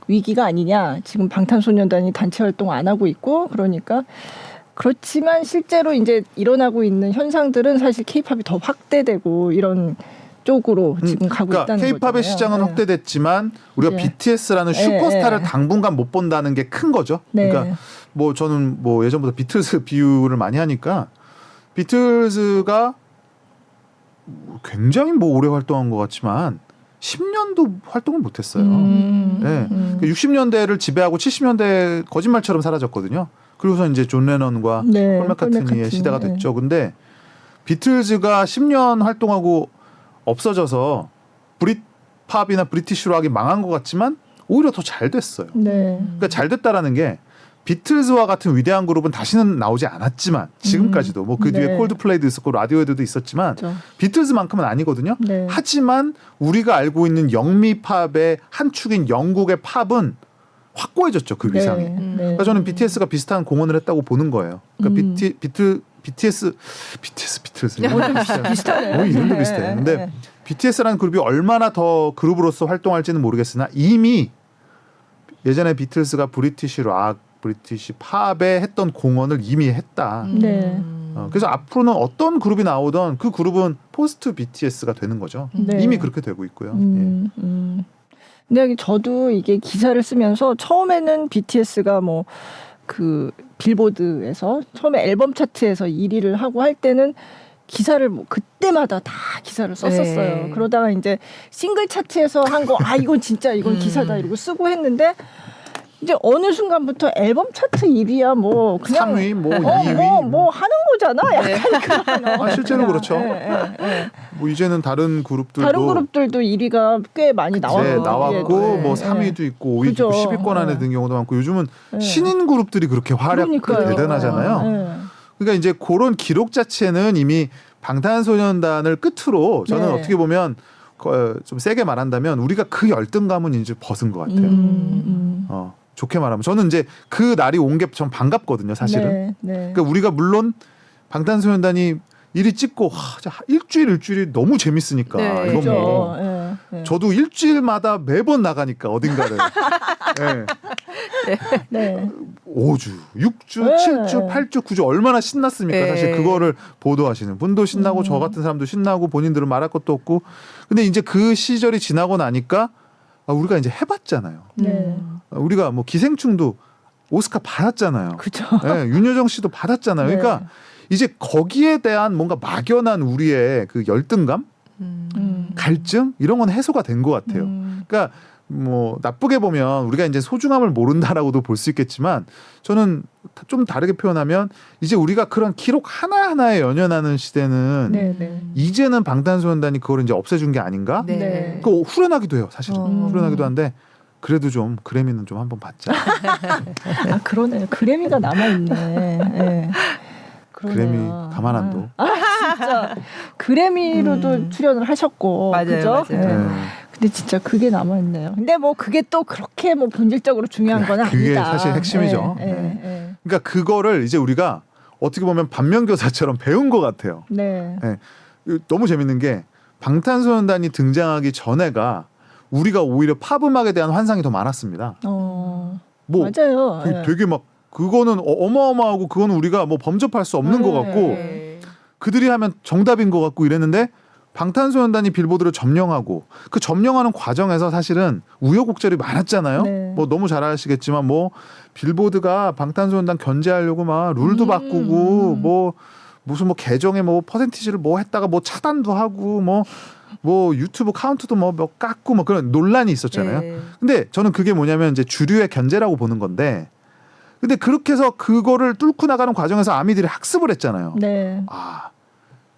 위기가 아니냐. 지금 방탄소년단이 단체 활동 안 하고 있고 그러니까 그렇지만 실제로 이제 일어나고 있는 현상들은 사실 K-팝이 더 확대되고 이런 쪽으로 지금 가고 그러니까 있다는 거잖아요. K-팝의 시장은 네. 확대됐지만 우리가 네. BTS라는 네, 슈퍼스타를 네. 당분간 못 본다는 게 큰 거죠. 네. 그러니까 뭐 저는 뭐 예전부터 비틀즈 비유를 많이 하니까 비틀즈가 굉장히 뭐 오래 활동한 것 같지만 10년도 활동을 못했어요. 네. 60년대를 지배하고 70년대 거짓말처럼 사라졌거든요. 그리고서 이제 존 레넌과 네, 폴 맥카트니의 폴 맥카트니. 시대가 됐죠. 근데 비틀즈가 10년 활동하고 없어져서 브릿팝이나 브리티시 락이 망한 것 같지만 오히려 더 잘 됐어요. 네. 그러니까 잘 됐다라는 게 비틀즈와 같은 위대한 그룹은 다시는 나오지 않았지만 지금까지도 뭐 그 뒤에 네. 콜드플레이도 있었고 라디오헤드도 있었지만 그렇죠. 비틀즈만큼은 아니거든요. 네. 하지만 우리가 알고 있는 영미팝의 한 축인 영국의 팝은 확고해졌죠. 그 위상이. 네. 그러니까 저는 BTS가 비슷한 공헌을 했다고 보는 거예요. 그러니까 BTS 비슷하네요. 뭐 이름도 비슷해요. 근데 BTS라는 그룹이 얼마나 더 그룹으로서 활동할지는 모르겠으나 이미 예전에 비틀스가 브리티시 락, 브리티시 팝에 했던 공헌을 이미 했다. 네. 그래서 앞으로는 어떤 그룹이 나오던 그 그룹은 포스트 BTS가 되는 거죠. 네. 이미 그렇게 되고 있고요. 예. 근데 저도 이게 기사를 쓰면서 처음에는 BTS가 뭐 그 빌보드에서 처음에 앨범 차트에서 1위를 하고 할 때는 기사를 뭐 그때마다 다 기사를 썼었어요. 네. 그러다가 이제 싱글 차트에서 한 거 이건 진짜 이건 기사다 이러고 쓰고 했는데 이제 어느 순간부터 앨범 차트 1위야 뭐 그냥 3위, 뭐 2위. 뭐 하는 거잖아. 약간 그런. 실제로 그렇죠. 예. 뭐 이제는 다른 그룹들도 다른 그룹들도 1위가 꽤 많이 나왔고 나왔고 뭐 네. 3위도 있고 5위도 그죠. 있고 10위권 안에 네. 든 경우도 많고 요즘은 네. 신인 그룹들이 그렇게 활약이 그러니까요. 대단하잖아요. 네. 그러니까 이제 그런 기록 자체는 이미 방탄소년단을 끝으로 저는 네. 어떻게 보면 좀 세게 말한다면 우리가 그 열등감은 이제 벗은 것 같아요. 좋게 말하면 저는 이제 그 날이 온 게 전 반갑거든요, 사실은. 네. 그러니까 우리가 물론 방탄소년단이 1위 찍고 일주일이 너무 재밌으니까 네. 이건 그죠. 뭐 네. 저도 일주일마다 매번 나가니까 어딘가를 네. 5주, 6주, 네. 7주, 8주, 9주 얼마나 신났습니까? 네. 사실 그거를 보도하시는 분도 신나고 저 같은 사람도 신나고 본인들은 말할 것도 없고 근데 이제 그 시절이 지나고 나니까 우리가 이제 해봤잖아요. 네. 우리가 뭐 기생충도 오스카 받았잖아요. 그죠. 네, 윤여정 씨도 받았잖아요. 네. 그러니까 이제 거기에 대한 뭔가 막연한 우리의 그 열등감, 갈증 이런 건 해소가 된 것 같아요. 그러니까 뭐 나쁘게 보면 우리가 이제 소중함을 모른다라고도 볼 수 있겠지만 저는 좀 다르게 표현하면 이제 우리가 그런 기록 하나하나에 연연하는 시대는 네. 이제는 방탄소년단이 그걸 이제 없애준 게 아닌가? 네. 그 후련하기도 해요, 사실은. 어. 후련하기도 한데 그래도 좀 그래미는 좀 한번 받자. 그러네. 그래미가 남아 있네. 네. 그래미 가만 안 둬. 진짜 그래미로도 출연을 하셨고, 맞아요, 그죠? 맞아요. 네. 네. 근데 진짜 그게 남아 있네요. 근데 뭐 그게 또 그렇게 뭐 본질적으로 중요한 건 아니다. 그게 사실 핵심이죠. 네. 그러니까 그거를 이제 우리가 어떻게 보면 반면교사처럼 배운 것 같아요. 네. 너무 재밌는 게 방탄소년단이 등장하기 전에가 우리가 오히려 팝 음악에 대한 환상이 더 많았습니다. 뭐 뭐 맞아요. 되게 막 그거는 어마어마하고 그거는 우리가 뭐 범접할 수 없는 것 같고 네. 그들이 하면 정답인 것 같고 이랬는데 방탄소년단이 빌보드를 점령하고 그 점령하는 과정에서 사실은 우여곡절이 많았잖아요. 네. 뭐 너무 잘 아시겠지만 뭐 빌보드가 방탄소년단 견제하려고 막 룰도 바꾸고 뭐 무슨 뭐 계정에 뭐 퍼센티지를 뭐 했다가 뭐 차단도 하고 뭐 유튜브 카운트도 뭐 깎고 뭐 그런 논란이 있었잖아요. 네. 근데 저는 그게 뭐냐면 이제 주류의 견제라고 보는 건데 근데 그렇게 해서 그거를 뚫고 나가는 과정에서 아미들이 학습을 했잖아요. 네.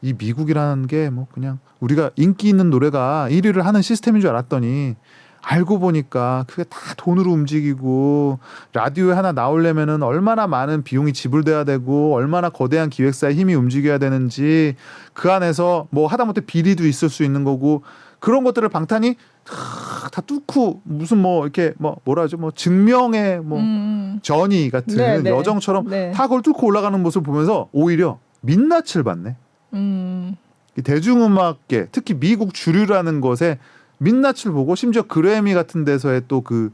이 미국이라는 게 뭐 그냥 우리가 인기 있는 노래가 1위를 하는 시스템인 줄 알았더니 알고 보니까 그게 다 돈으로 움직이고 라디오에 하나 나오려면은 얼마나 많은 비용이 지불돼야 되고 얼마나 거대한 기획사의 힘이 움직여야 되는지 그 안에서 뭐 하다못해 비리도 있을 수 있는 거고 그런 것들을 방탄이 다 뚫고 무슨 뭐 이렇게 뭐라 하죠 뭐 증명의 뭐 전이 같은 네, 네. 여정처럼 네. 다 그걸 뚫고 올라가는 모습을 보면서 오히려 민낯을 받네. 이 대중음악계 특히 미국 주류라는 것에 민낯을 보고 심지어 그래미 같은 데서의 또 그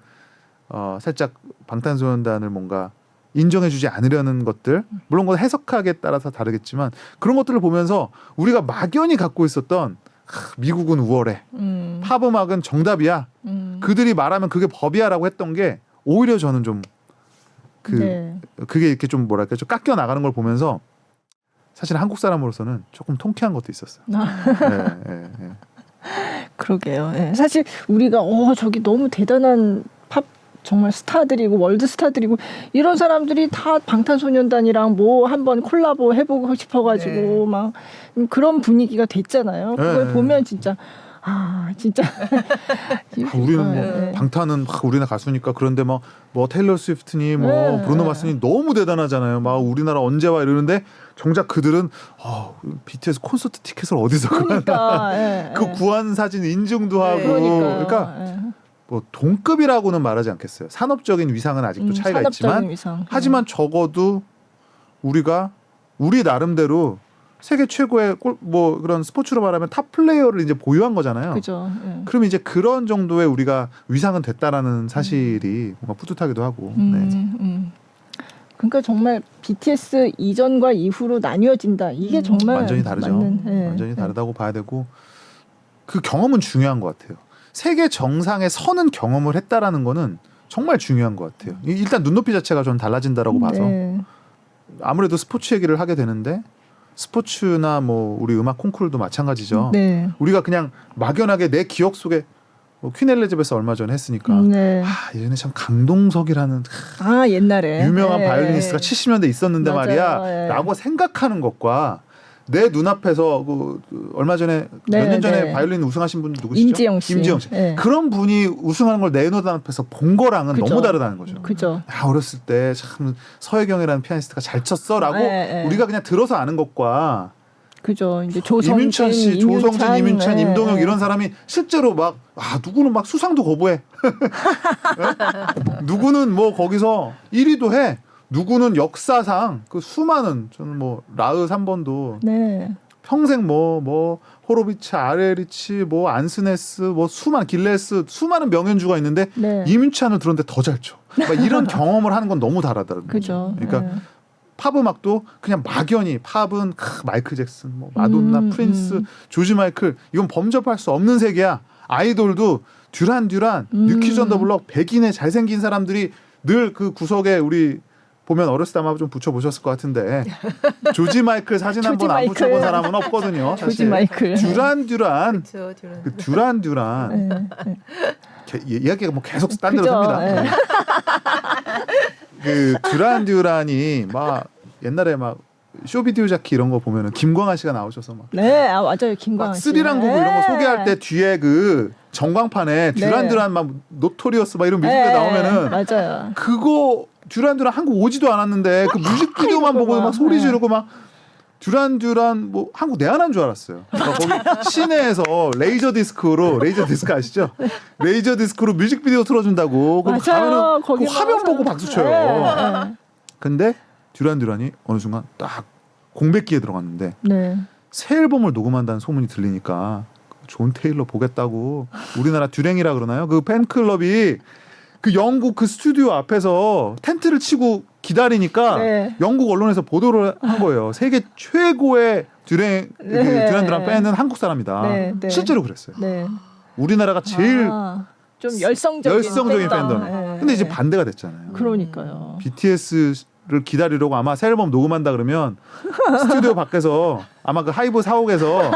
살짝 방탄소년단을 뭔가 인정해주지 않으려는 것들 물론 그건 해석하기에 따라서 다르겠지만 그런 것들을 보면서 우리가 막연히 갖고 있었던 미국은 우월해 팝음악은 정답이야 그들이 말하면 그게 법이야라고 했던 게 오히려 저는 좀 네. 그게 이렇게 좀 뭐랄까 좀 깎여 나가는 걸 보면서 사실 한국 사람으로서는 조금 통쾌한 것도 있었어요. 네. 그러게요. 예. 사실 우리가 저기 너무 대단한 팝 정말 스타들이고 월드 스타들이고 이런 사람들이 다 방탄소년단이랑 뭐 한번 콜라보 해보고 싶어가지고 네. 막 그런 분위기가 됐잖아요. 그걸 네. 보면 진짜 진짜 우리는 뭐 네. 방탄은 막 우리나라 가수니까 그런데 막 뭐 테일러 스위프트니 뭐 네. 브루노 마스니 너무 대단하잖아요. 막 우리나라 언제 와 이러는데 정작 그들은 BTS 콘서트 티켓을 어디서 구하나 그러니까 그 구한 사진 인증도 하고 그러니까요. 그러니까 예. 뭐 동급이라고는 말하지 않겠어요. 산업적인 위상은 아직도 차이가 있지만 산업적인 위상. 하지만 적어도 우리가 우리 나름대로 세계 최고의 뭐 그런 스포츠로 말하면 탑 플레이어를 이제 보유한 거잖아요. 그죠. 예. 그럼 이제 그런 정도의 우리가 위상은 됐다라는 사실이 뭔가 뿌듯하기도 하고. 네. 그러니까 정말 BTS 이전과 이후로 나뉘어진다. 이게 정말 완전히 다르죠. 맞는, 예. 완전히 다르다고 봐야 되고 그 경험은 중요한 것 같아요. 세계 정상에 서는 경험을 했다라는 거는 정말 중요한 것 같아요. 일단 눈높이 자체가 좀 달라진다라고 봐서 네. 아무래도 스포츠 얘기를 하게 되는데 스포츠나 뭐 우리 음악 콩쿠르도 마찬가지죠. 네. 우리가 그냥 막연하게 내 기억 속에 뭐 퀸 엘리자베스 얼마 전에 했으니까 네. 예전에 참 강동석이라는 옛날에 유명한 네. 바이올리니스트가 70년대 있었는데 맞아요. 말이야 네. 라고 생각하는 것과 내 눈앞에서 그 얼마 전에 네, 몇 년 전에 네. 바이올린 우승하신 분 누구시죠? 임지영 씨. 임지영 씨. 네. 그런 분이 우승하는 걸 내 눈앞에서 본 거랑은 그죠. 너무 다르다는 거죠. 그죠. 어렸을 때 참 서혜경이라는 피아니스트가 잘 쳤어라고 네, 네. 우리가 그냥 들어서 아는 것과 그죠. 이제 조성진, 이민찬 씨, 조성진, 이민찬, 네, 임동혁 네. 이런 사람이 실제로 막 누구는 막 수상도 거부해. 누구는 뭐 거기서 1위도 해. 누구는 역사상 그 수많은 저는 뭐 라흐 3번도 네. 평생 뭐 호로비치, 아레리치, 뭐 안스네스, 뭐 길레스 수많은 명연주가 있는데 네. 이민찬을 들었는데 더 잘 쳐. 막 이런 경험을 하는 건 너무 다르다는 거죠. 그죠. 그러니까 네. 팝 음악도 그냥 막연히 팝은 마이클 잭슨, 뭐 마돈나, 프린스, 조지 마이클 이건 범접할 수 없는 세계야. 아이돌도 듀란, 뉴키즈 온 더 블럭 백인의 잘생긴 사람들이 늘 그 구석에 우리 보면 어렸을 때 아마 좀 붙여보셨을 것 같은데 조지 마이클 사진 한 번 안 조지 붙여본 마이클. 사람은 없거든요. 사실. 조지 마이클. 듀란 그렇죠. 그 듀란 네. 네. 이야기가 뭐 계속 딴 데로 그죠. 삽니다. 네. 그 듀란이 막 옛날에 막 쇼비디오 자키 이런 거 보면은 김광하 씨가 나오셔서 막 네, 맞아요. 김광한 씨. 스리랑 곡 이런 거 소개할 때 뒤에 그 전광판에 네. 듀란 막 노토리어스 막 이런 뮤직비디오 네, 나오면은 맞아요. 그거 듀란 한국 오지도 않았는데 그 뮤직비디오만 이러고 보고 막 막, 소리 네. 지르고 막 듀란 뭐 한국 내한한 줄 알았어요. 그러니까 거기 시내에서 레이저 디스크 아시죠? 레이저 디스크로 뮤직비디오 틀어준다고. 그럼 맞아요. 가면은 그 거기 화면 나와서. 보고 박수 쳐요. 네. 근데 듀란이 어느 순간 딱 공백기에 들어갔는데 네. 새 앨범을 녹음한다는 소문이 들리니까 존 테일러 보겠다고 우리나라 듀랭이라 그러나요? 그 팬클럽이 그 영국 그 스튜디오 앞에서 텐트를 치고 기다리니까 네. 영국 언론에서 보도를 한 거예요. 세계 최고의 네. 듀란 팬은 한국 사람이다. 네, 네. 실제로 그랬어요. 네. 우리나라가 제일 좀 열성적인 팬덤. 네. 근데 이제 반대가 됐잖아요. 그러니까요. BTS를 기다리려고 아마 새 앨범 녹음한다 그러면 스튜디오 밖에서 아마 그 하이브 사옥에서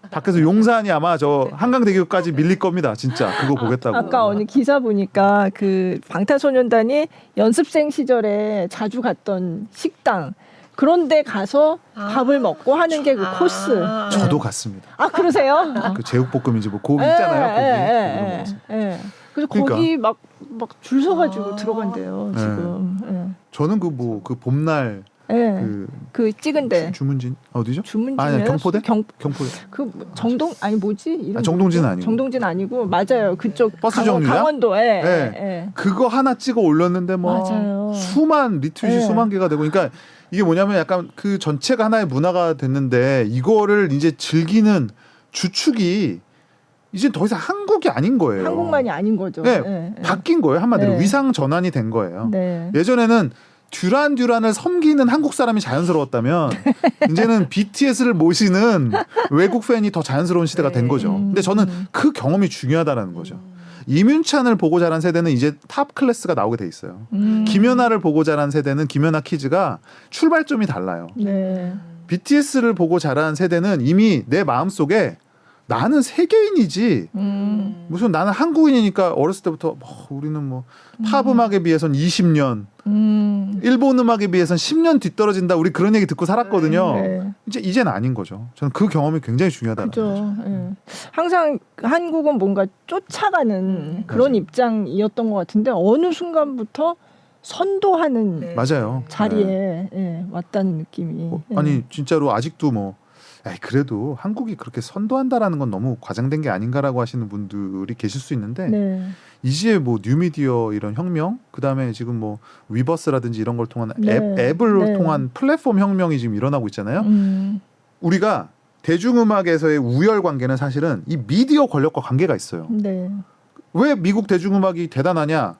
밖에서 용산이 아마 저 한강대교까지 밀릴 겁니다. 진짜 그거 보겠다고. 아까 어느 기사 보니까 그 방탄소년단이 연습생 시절에 자주 갔던 식당 그런데 가서 밥을 먹고 하는 게 그 코스. 저도 갔습니다. 아 그러세요? 그 제육볶음인지 뭐 고기 예, 있잖아요. 고기. 예, 그런 거 예, 먹었어요. 예. 그래서 그러니까. 거기 막 줄 서가지고 들어간대요 네. 지금. 저는 그 봄날 예. 예. 그 그 찍은데 주문진 어디죠? 주문진 아니, 경포대? 경포대. 그 정동 아니 뭐지? 이름 정동진 뭐죠? 아니고. 정동진 아니고 맞아요. 그쪽 버스 정류장? 강원도에. 네. 예. 그거 하나 찍어 올렸는데 뭐 맞아요. 수만 리트윗이 네. 수만 개가 되고 그러니까 이게 뭐냐면 약간 그 전체가 하나의 문화가 됐는데 이거를 이제 즐기는 주축이 이제 더 이상 한국이 아닌 거예요. 한국만이 아닌 거죠. 네, 예, 예. 바뀐 거예요. 한마디로 네. 위상 전환이 된 거예요. 네. 예전에는 듀란을 섬기는 한국 사람이 자연스러웠다면 이제는 BTS를 모시는 외국 팬이 더 자연스러운 시대가 된 거죠. 근데 저는 그 경험이 중요하다는 거죠. 이윤찬을 보고 자란 세대는 이제 탑 클래스가 나오게 돼 있어요. 김연아를 보고 자란 세대는 김연아 키즈가 출발점이 달라요. 네. BTS를 보고 자란 세대는 이미 내 마음속에 나는 세계인이지 무슨 나는 한국인이니까 어렸을 때부터 우리는 뭐 팝 음악에 비해선 20년 일본 음악에 비해선 10년 뒤떨어진다 우리 그런 얘기 듣고 살았거든요. 네. 이제는 아닌 거죠. 저는 그 경험이 굉장히 중요하다는 그죠. 거죠. 예. 항상 한국은 뭔가 쫓아가는 그런 맞아요. 입장이었던 것 같은데 어느 순간부터 선도하는 맞아요. 자리에 네. 예, 왔다는 느낌이. 예. 아니 진짜로 아직도 뭐 그래도 한국이 그렇게 선도한다라는 건 너무 과장된 게 아닌가라고 하시는 분들이 계실 수 있는데 네. 이제 뭐 뉴미디어 이런 혁명 그다음에 지금 뭐 위버스라든지 이런 걸 통한 네. 앱을 네. 통한 플랫폼 혁명이 지금 일어나고 있잖아요. 음. 우리가 대중음악에서의 우열 관계는 사실은 이 미디어 권력과 관계가 있어요. 네. 왜 미국 대중음악이 대단하냐?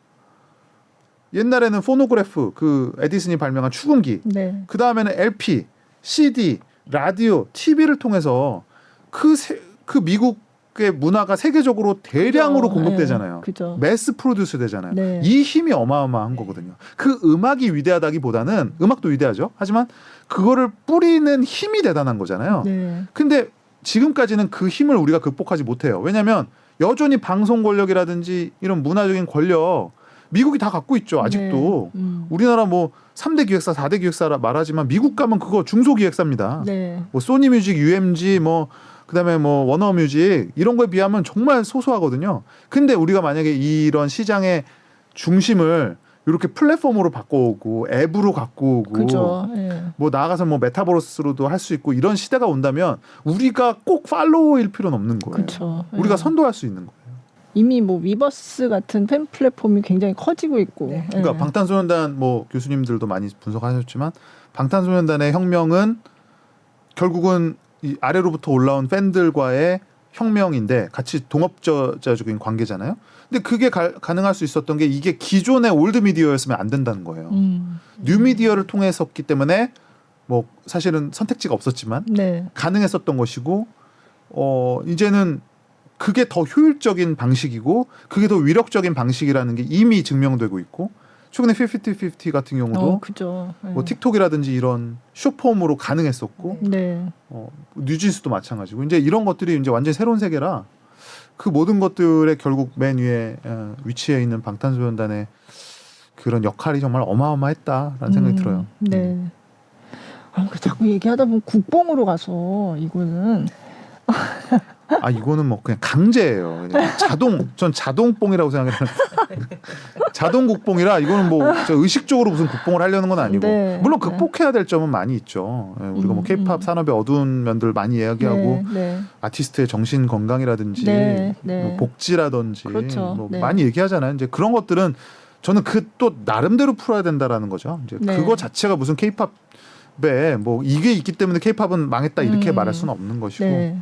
옛날에는 포노그래프 그 에디슨이 발명한 축음기 네. 그 다음에는 LP, CD, 라디오, TV를 통해서 그 미국의 문화가 세계적으로 대량으로 그죠. 공급되잖아요. 네. 그죠. 매스 프로듀스 되잖아요. 네. 이 힘이 어마어마한 거거든요. 그 음악이 위대하다기보다는 음악도 위대하죠. 하지만 그거를 뿌리는 힘이 대단한 거잖아요. 네. 근데 지금까지는 그 힘을 우리가 극복하지 못해요. 왜냐하면 여전히 방송 권력이라든지 이런 문화적인 권력 미국이 다 갖고 있죠. 아직도. 네. 우리나라 뭐 3대 기획사, 4대 기획사라 말하지만 미국 가면 그거 중소기획사입니다. 네. 뭐 소니뮤직, UMG 뭐 그다음에 뭐 워너뮤직 이런 거에 비하면 정말 소소하거든요. 근데 우리가 만약에 이런 시장의 중심을 이렇게 플랫폼으로 바꿔오고 앱으로 갖고 오고 그죠. 예. 뭐 나아가서 뭐 메타버스로도 할 수 있고 이런 시대가 온다면 우리가 꼭 팔로우일 필요는 없는 거예요. 그렇죠. 우리가 선도할 수 있는 거예요. 이미 뭐 위버스 같은 팬 플랫폼이 굉장히 커지고 있고. 네. 그러니까 예. 방탄소년단 뭐 교수님들도 많이 분석하셨지만 방탄소년단의 혁명은 결국은 이 아래로부터 올라온 팬들과의 혁명인데 같이 동업자적인 관계잖아요. 근데 그게 가능할 수 있었던 게 이게 기존의 올드 미디어였으면 안 된다는 거예요. 뉴 미디어를 통해서기 때문에 뭐 사실은 선택지가 없었지만 네. 가능했었던 것이고 이제는 그게 더 효율적인 방식이고 그게 더 위력적인 방식이라는 게 이미 증명되고 있고 최근에 50-50 같은 경우도 그죠. 예. 뭐 틱톡이라든지 이런 숏폼으로 가능했었고 네. 뉴진스도 마찬가지고 이제 이런 것들이 이제 완전히 새로운 세계라 그 모든 것들의 결국 맨 위에 위치해 있는 방탄소년단의 그런 역할이 정말 어마어마했다라는 생각이 들어요. 네. 자꾸 얘기하다 보면 국뽕으로 가서 이거는 이거는 뭐 그냥 강제예요. 그냥 전 자동뽕이라고 생각해요. 자동국뽕이라 이거는 뭐 의식적으로 무슨 국뽕을 하려는 건 아니고 네. 물론 극복해야 될 점은 많이 있죠. 우리가 뭐 K-팝 산업의 어두운 면들 많이 이야기하고 네. 아티스트의 정신 건강이라든지 네. 뭐 복지라든지 그렇죠. 뭐 네. 많이 얘기하잖아요. 이제 그런 것들은 저는 그 또 나름대로 풀어야 된다라는 거죠. 이제 네. 그거 자체가 무슨 K-팝에 뭐 이게 있기 때문에 K-팝은 망했다 이렇게 말할 수는 없는 것이고. 네.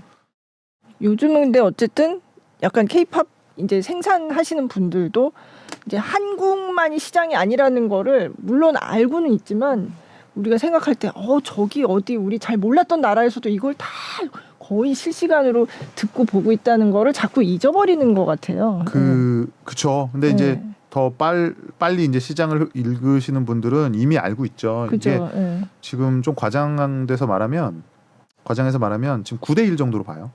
요즘은 근데 어쨌든 약간 K-팝 이제 생산하시는 분들도 이제 한국만이 시장이 아니라는 거를 물론 알고는 있지만 우리가 생각할 때 저기 어디 우리 잘 몰랐던 나라에서도 이걸 다 거의 실시간으로 듣고 보고 있다는 거를 자꾸 잊어버리는 것 같아요. 그쵸. 근데 이제 더 빨리 이제 시장을 읽으시는 분들은 이미 알고 있죠. 그죠. 이게 지금 좀 과장해서 말하면 지금 9대1 정도로 봐요.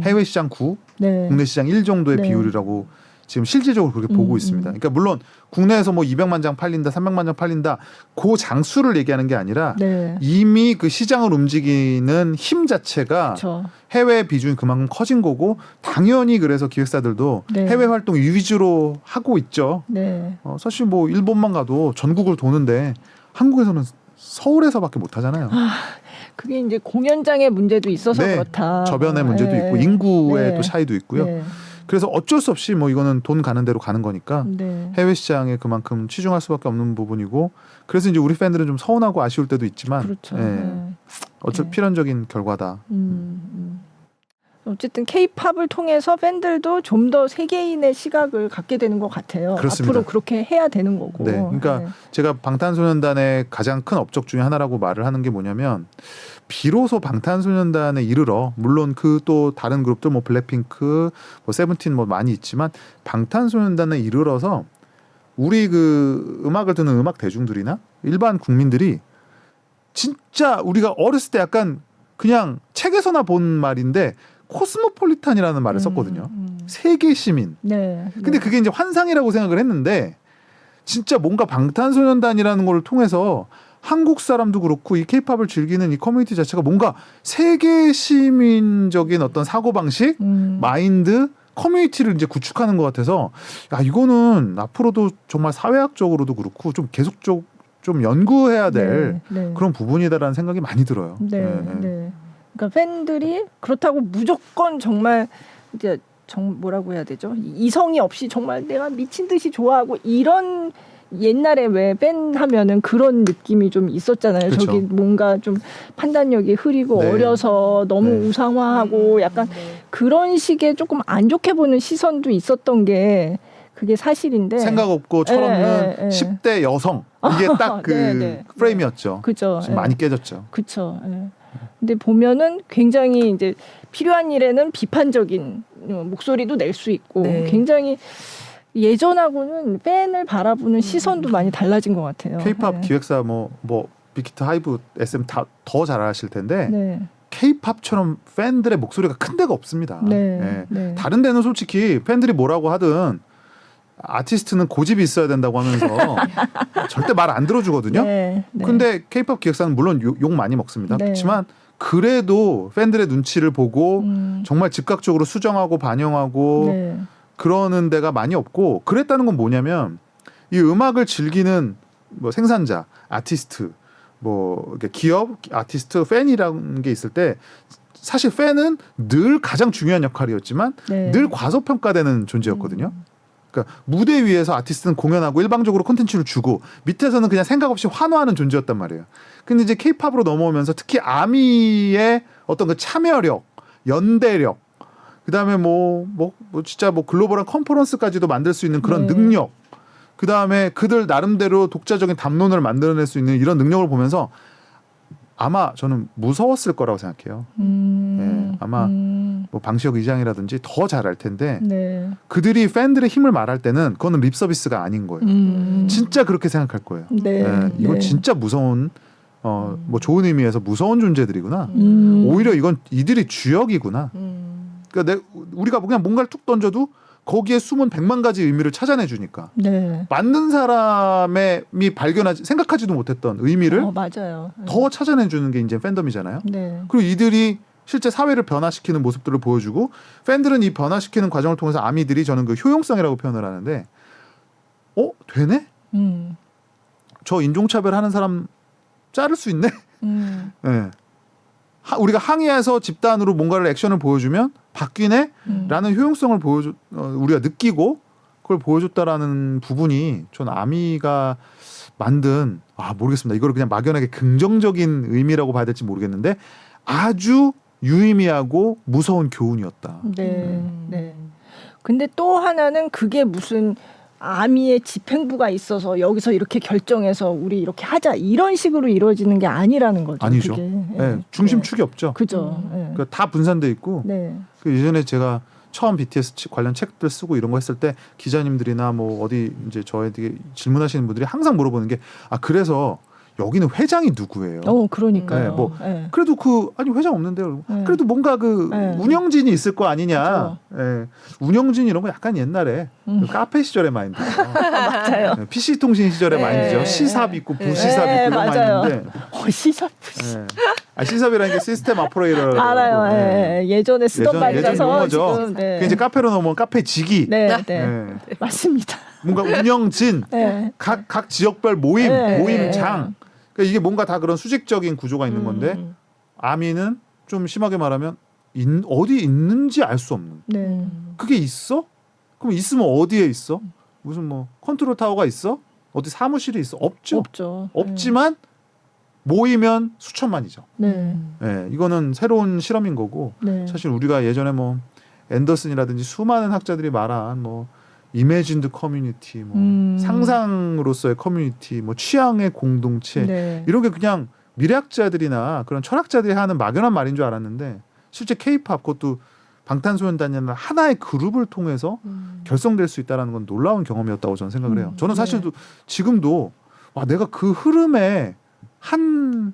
해외 시장 9, 네. 국내 시장 1 정도의 네. 비율이라고 지금 실질적으로 그렇게 보고 있습니다. 음. 그러니까 물론 국내에서 뭐 200만 장 팔린다, 300만 장 팔린다, 그 장수를 얘기하는 게 아니라 네. 이미 그 시장을 움직이는 힘 자체가 그렇죠. 해외 비중이 그만큼 커진 거고 당연히 그래서 기획사들도 네. 해외 활동 위주로 하고 있죠. 네. 사실 뭐 일본만 가도 전국을 도는데 한국에서는 서울에서밖에 못 하잖아요. 그게 이제 공연장의 문제도 있어서 네. 그렇다. 저변의 문제도 네. 있고 인구의 네. 또 차이도 있고요. 네. 그래서 어쩔 수 없이 뭐 이거는 돈 가는 대로 가는 거니까 네. 해외 시장에 그만큼 치중할 수밖에 없는 부분이고 그래서 이제 우리 팬들은 좀 서운하고 아쉬울 때도 있지만 그렇죠. 예. 네. 어차피 네. 필연적인 결과다. 어쨌든 K-팝을 통해서 팬들도 좀 더 세계인의 시각을 갖게 되는 것 같아요. 그렇습니다. 앞으로 그렇게 해야 되는 거고. 네, 그러니까 네. 제가 방탄소년단의 가장 큰 업적 중에 하나라고 말을 하는 게 뭐냐면 비로소 방탄소년단에 이르러 물론 그 또 다른 그룹들 뭐 블랙핑크, 뭐 세븐틴 뭐 많이 있지만 방탄소년단에 이르러서 우리 그 음악을 듣는 음악 대중들이나 일반 국민들이 진짜 우리가 어렸을 때 약간 그냥 책에서나 본 말인데 코스모폴리탄이라는 말을 썼거든요. 세계 시민. 네. 근데 그게 이제 환상이라고 생각을 했는데 진짜 뭔가 방탄소년단이라는 걸 통해서 한국 사람도 그렇고 이 케이팝을 즐기는 이 커뮤니티 자체가 뭔가 세계 시민적인 어떤 사고방식, 마인드, 커뮤니티를 이제 구축하는 것 같아서 야 이거는 앞으로도 정말 사회학적으로도 그렇고 좀 계속적 좀 연구해야 될 네, 네. 그런 부분이다라는 생각이 많이 들어요. 네, 네. 그러니까 팬들이 그렇다고 무조건 정말 이제 뭐라고 해야 되죠? 이성이 없이 정말 내가 미친 듯이 좋아하고 이런 옛날에 왜 밴 하면은 그런 느낌이 좀 있었잖아요. 그쵸. 저기 뭔가 좀 판단력이 흐리고 네. 어려서 너무 네. 우상화하고 약간 그런 식의 조금 안 좋게 보는 시선도 있었던 게 그게 사실인데 생각 없고 철없는 예, 예. 10대 여성 이게 딱 그 네, 네. 프레임이었죠. 그죠. 지금 많이 깨졌죠. 그렇죠. 근데 보면은 굉장히 이제 필요한 일에는 비판적인 목소리도 낼 수 있고 네. 굉장히 예전하고는 팬을 바라보는 시선도 많이 달라진 것 같아요. K-팝 네. 기획사 뭐 빅히트, 하이브, SM 다 더 잘 아실 텐데 네. K-팝처럼 팬들의 목소리가 큰 데가 없습니다. 네. 예. 네. 다른 데는 솔직히 팬들이 뭐라고 하든 아티스트는 고집이 있어야 된다고 하면서 절대 말 안 들어주거든요. 네. 네. 근데 K-팝 기획사는 물론 욕 많이 먹습니다. 네. 그렇지만 그래도 팬들의 눈치를 보고 정말 즉각적으로 수정하고 반영하고 네. 그러는 데가 많이 없고 그랬다는 건 뭐냐면 이 음악을 즐기는 뭐 생산자, 아티스트, 뭐 이렇게 기업, 아티스트, 팬이라는 게 있을 때 사실 팬은 늘 가장 중요한 역할이었지만 네. 늘 과소평가되는 존재였거든요. 그러니까 무대 위에서 아티스트는 공연하고 일방적으로 콘텐츠를 주고 밑에서는 그냥 생각 없이 환호하는 존재였단 말이에요. 근데 이제 케이팝으로 넘어오면서 특히 아미의 어떤 그 참여력, 연대력, 그다음에 뭐 진짜 뭐 글로벌한 컨퍼런스까지도 만들 수 있는 그런 네. 능력, 그다음에 그들 나름대로 독자적인 담론을 만들어낼 수 있는 이런 능력을 보면서 아마 저는 무서웠을 거라고 생각해요. 예, 아마 뭐 방시혁 의장이라든지 더 잘할 텐데 네. 그들이 팬들의 힘을 말할 때는 그거는 립 서비스가 아닌 거예요. 진짜 그렇게 생각할 거예요. 네. 예, 이건 네. 진짜 무서운 뭐 좋은 의미에서 무서운 존재들이구나. 오히려 이건 이들이 주역이구나. 그러니까 우리가 그냥 뭔가를 툭 던져도 거기에 숨은 100만 가지 의미를 찾아내 주니까 네. 맞는 사람이 발견하지 생각하지도 못했던 의미를 맞아요. 더 찾아내 주는 게 이제 팬덤이잖아요. 네. 그리고 이들이 실제 사회를 변화시키는 모습들을 보여주고 팬들은 이 변화시키는 과정을 통해서 아미들이 저는 그 효용성이라고 표현을 하는데 되네? 저 인종차별하는 사람 자를 수 있네? 네. 우리가 항의해서 집단으로 뭔가를 액션을 보여주면 바뀌네? 라는 효용성을 우리가 느끼고 그걸 보여줬다라는 부분이 전 아미가 만든 모르겠습니다. 이걸 그냥 막연하게 긍정적인 의미라고 봐야 될지 모르겠는데 아주 유의미하고 무서운 교훈이었다. 네. 네. 근데 또 하나는 그게 무슨 아미의 집행부가 있어서 여기서 이렇게 결정해서 우리 이렇게 하자 이런 식으로 이루어지는 게 아니라는 거죠. 아니죠. 그게. 네, 중심축이 없죠. 그죠. 그러니까 다 분산돼 있고. 네. 그 예전에 제가 처음 BTS 관련 책들 쓰고 이런 거 했을 때 기자님들이나 뭐 어디 이제 저에게 질문하시는 분들이 항상 물어보는 게 그래서 여기는 회장이 누구예요? 그러니까요. 네, 뭐 네. 그래도 아니 회장 없는데요. 네. 그래도 뭔가 네. 운영진이 있을 거 아니냐. 예. 운영진 이런 거 약간 옛날에 그 카페 시절의 마인드죠. 맞아요. 네, PC 통신 시절의 네. 마인드죠. 시삽 있고 부시삽 네, 있고 이런 맞아요. 마인드인데. 시삽. 시삽이라는 게 시스템 오퍼레이터라고. 알아요. 네. 예전에 쓰던 예전 말이라서 용어죠. 지금. 네. 그게 이제 카페로 넘어온 카페 직위. 네. 네. 맞습니다. 뭔가 운영진, 네. 각 지역별 모임, 네. 모임장. 그러니까 이게 뭔가 다 그런 수직적인 구조가 있는 건데 아미는 좀 심하게 말하면 어디 있는지 알 수 없는. 네. 그게 있어? 그럼 있으면 어디에 있어? 무슨 뭐 컨트롤 타워가 있어? 어디 사무실이 있어? 없죠. 없죠. 없지만 모이면 수천만이죠. 네. 네, 이거는 새로운 실험인 거고 네. 사실 우리가 예전에 뭐 앤더슨이라든지 수많은 학자들이 말한 뭐 이매진드 커뮤니티, 뭐 상상으로서의 커뮤니티, 뭐 취향의 공동체 네. 이런 게 그냥 미래학자들이나 그런 철학자들이 하는 막연한 말인 줄 알았는데 실제 K-팝 그것도 방탄소년단이나 하나의 그룹을 통해서 결성될 수 있다는 건 놀라운 경험이었다고 저는 생각을 해요. 저는 사실 지금도 와, 내가 그 흐름에 한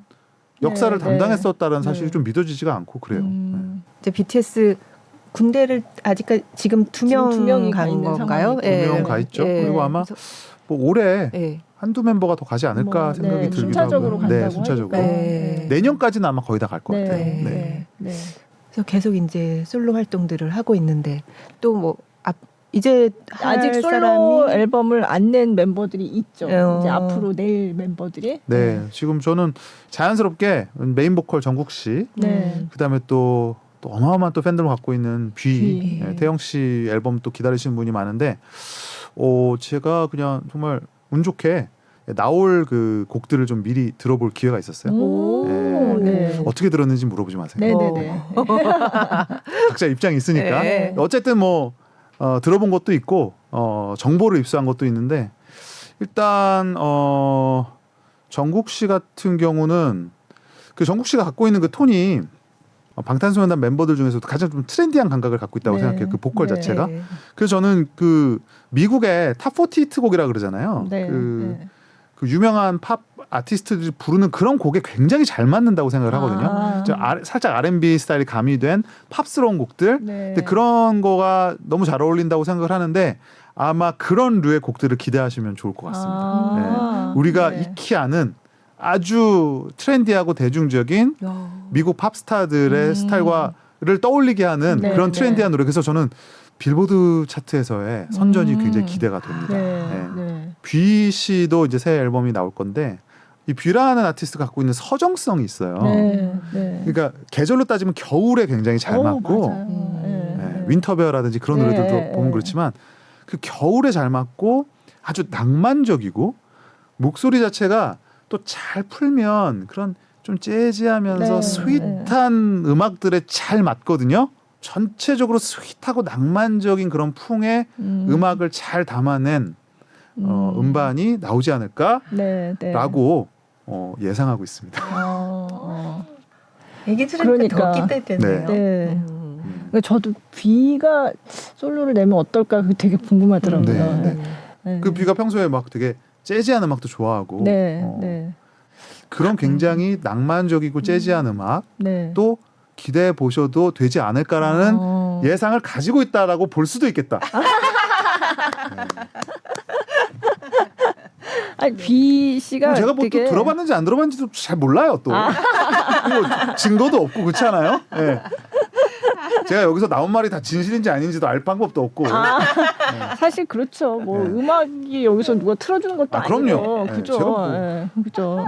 역사를 네, 담당했었다는 네. 사실이 좀 믿어지지가 않고 그래요. 네. 이제 BTS 군대를 아직까지 지금 두 명이 가 간 있는 건가요? 상황이고. 2명 가 있죠. 예. 그리고 아마 그래서, 뭐 올해 예. 한두 멤버가 더 가지 않을까 뭐, 생각이 네, 들기도 순차적으로 하고요. 네, 간다고 순차적으로. 하니까. 네. 내년까지는 아마 거의 다 갈 것 네. 같아요. 네. 네. 네. 그래서 계속 이제 솔로 활동들을 하고 있는데 또 뭐 이제 아직 할 솔로 사람이 앨범을 안 낸 멤버들이 있죠. 어. 이제 앞으로 낼 멤버들이. 네, 지금 저는 자연스럽게 메인 보컬 정국 씨, 네. 그다음에 또 어마어마한 또 팬들을 갖고 있는 뷔. 네, 태영 씨 앨범 또 기다리시는 분이 많은데, 제가 그냥 정말 운 좋게 나올 그 곡들을 좀 미리 들어볼 기회가 있었어요. 오. 네. 어떻게 들었는지 물어보지 마세요. 네네네. 각자 입장이 있으니까. 네. 어쨌든 뭐 들어본 것도 있고 정보를 입수한 것도 있는데 일단 정국 씨 같은 경우는 그 정국 씨가 갖고 있는 그 톤이 방탄소년단 멤버들 중에서도 가장 좀 트렌디한 감각을 갖고 있다고 네. 생각해요. 그 보컬 네. 자체가. 그래서 저는 그 미국의 탑40 히트곡이라 그러잖아요. 네. 그 유명한 팝 아티스트들이 부르는 그런 곡에 굉장히 잘 맞는다고 생각을 하거든요. 살짝 R&B 스타일이 가미된 팝스러운 곡들. 네. 근데 그런 거가 너무 잘 어울린다고 생각을 하는데 아마 그런 류의 곡들을 기대하시면 좋을 것 같습니다. 네. 우리가 네. 익히 아는 아주 트렌디하고 대중적인 미국 팝스타들의 스타일과를 떠올리게 하는 네, 그런 네. 트렌디한 노래. 그래서 저는 빌보드 차트에서의 선전이 굉장히 기대가 됩니다. 네. 네. 네. 뷔 씨도 이제 새 앨범이 나올 건데 이 뷔라는 아티스트가 갖고 있는 서정성이 있어요. 네. 네. 그러니까 계절로 따지면 겨울에 굉장히 잘 맞고 맞아요. 네, 윈터베어라든지 그런 네, 노래들도 네. 보면 그렇지만 그 겨울에 잘 맞고 아주 낭만적이고 목소리 자체가 또 잘 풀면 그런 좀 재즈하면서 네, 스윗한 음악들에 잘 맞거든요. 전체적으로 스윗하고 낭만적인 그런 풍의 음악을 잘 담아낸 음반이 나오지 않을까라고 네. 네. 예상하고 있습니다. 얘기 들으니까 그러니까. 더 기대되네요. 네. 그러니까 저도 뷔가 솔로를 내면 어떨까 그게 되게 궁금하더라고요. 네, 네. 네. 그 뷔가 평소에 막 되게 재즈한 음악도 좋아하고 네. 네. 그런 굉장히 낭만적이고 재즈한 음악 네. 또 기대해 보셔도 되지 않을까라는 예상을 가지고 있다라고 볼 수도 있겠다. 아니 뷔 씨가 그리고 제가 뭐 되게 또 들어봤는지 안 들어봤는지도 잘 몰라요 또. 그리고 증거도 없고 그렇잖아요. 네. 제가 여기서 나온 말이 다 진실인지 아닌지도 알 방법도 없고. 사실 그렇죠. 뭐 네. 음악이 여기서 누가 틀어주는 것도 그럼요. 아니고 네, 그죠. 제가 뭐- 네, 그죠.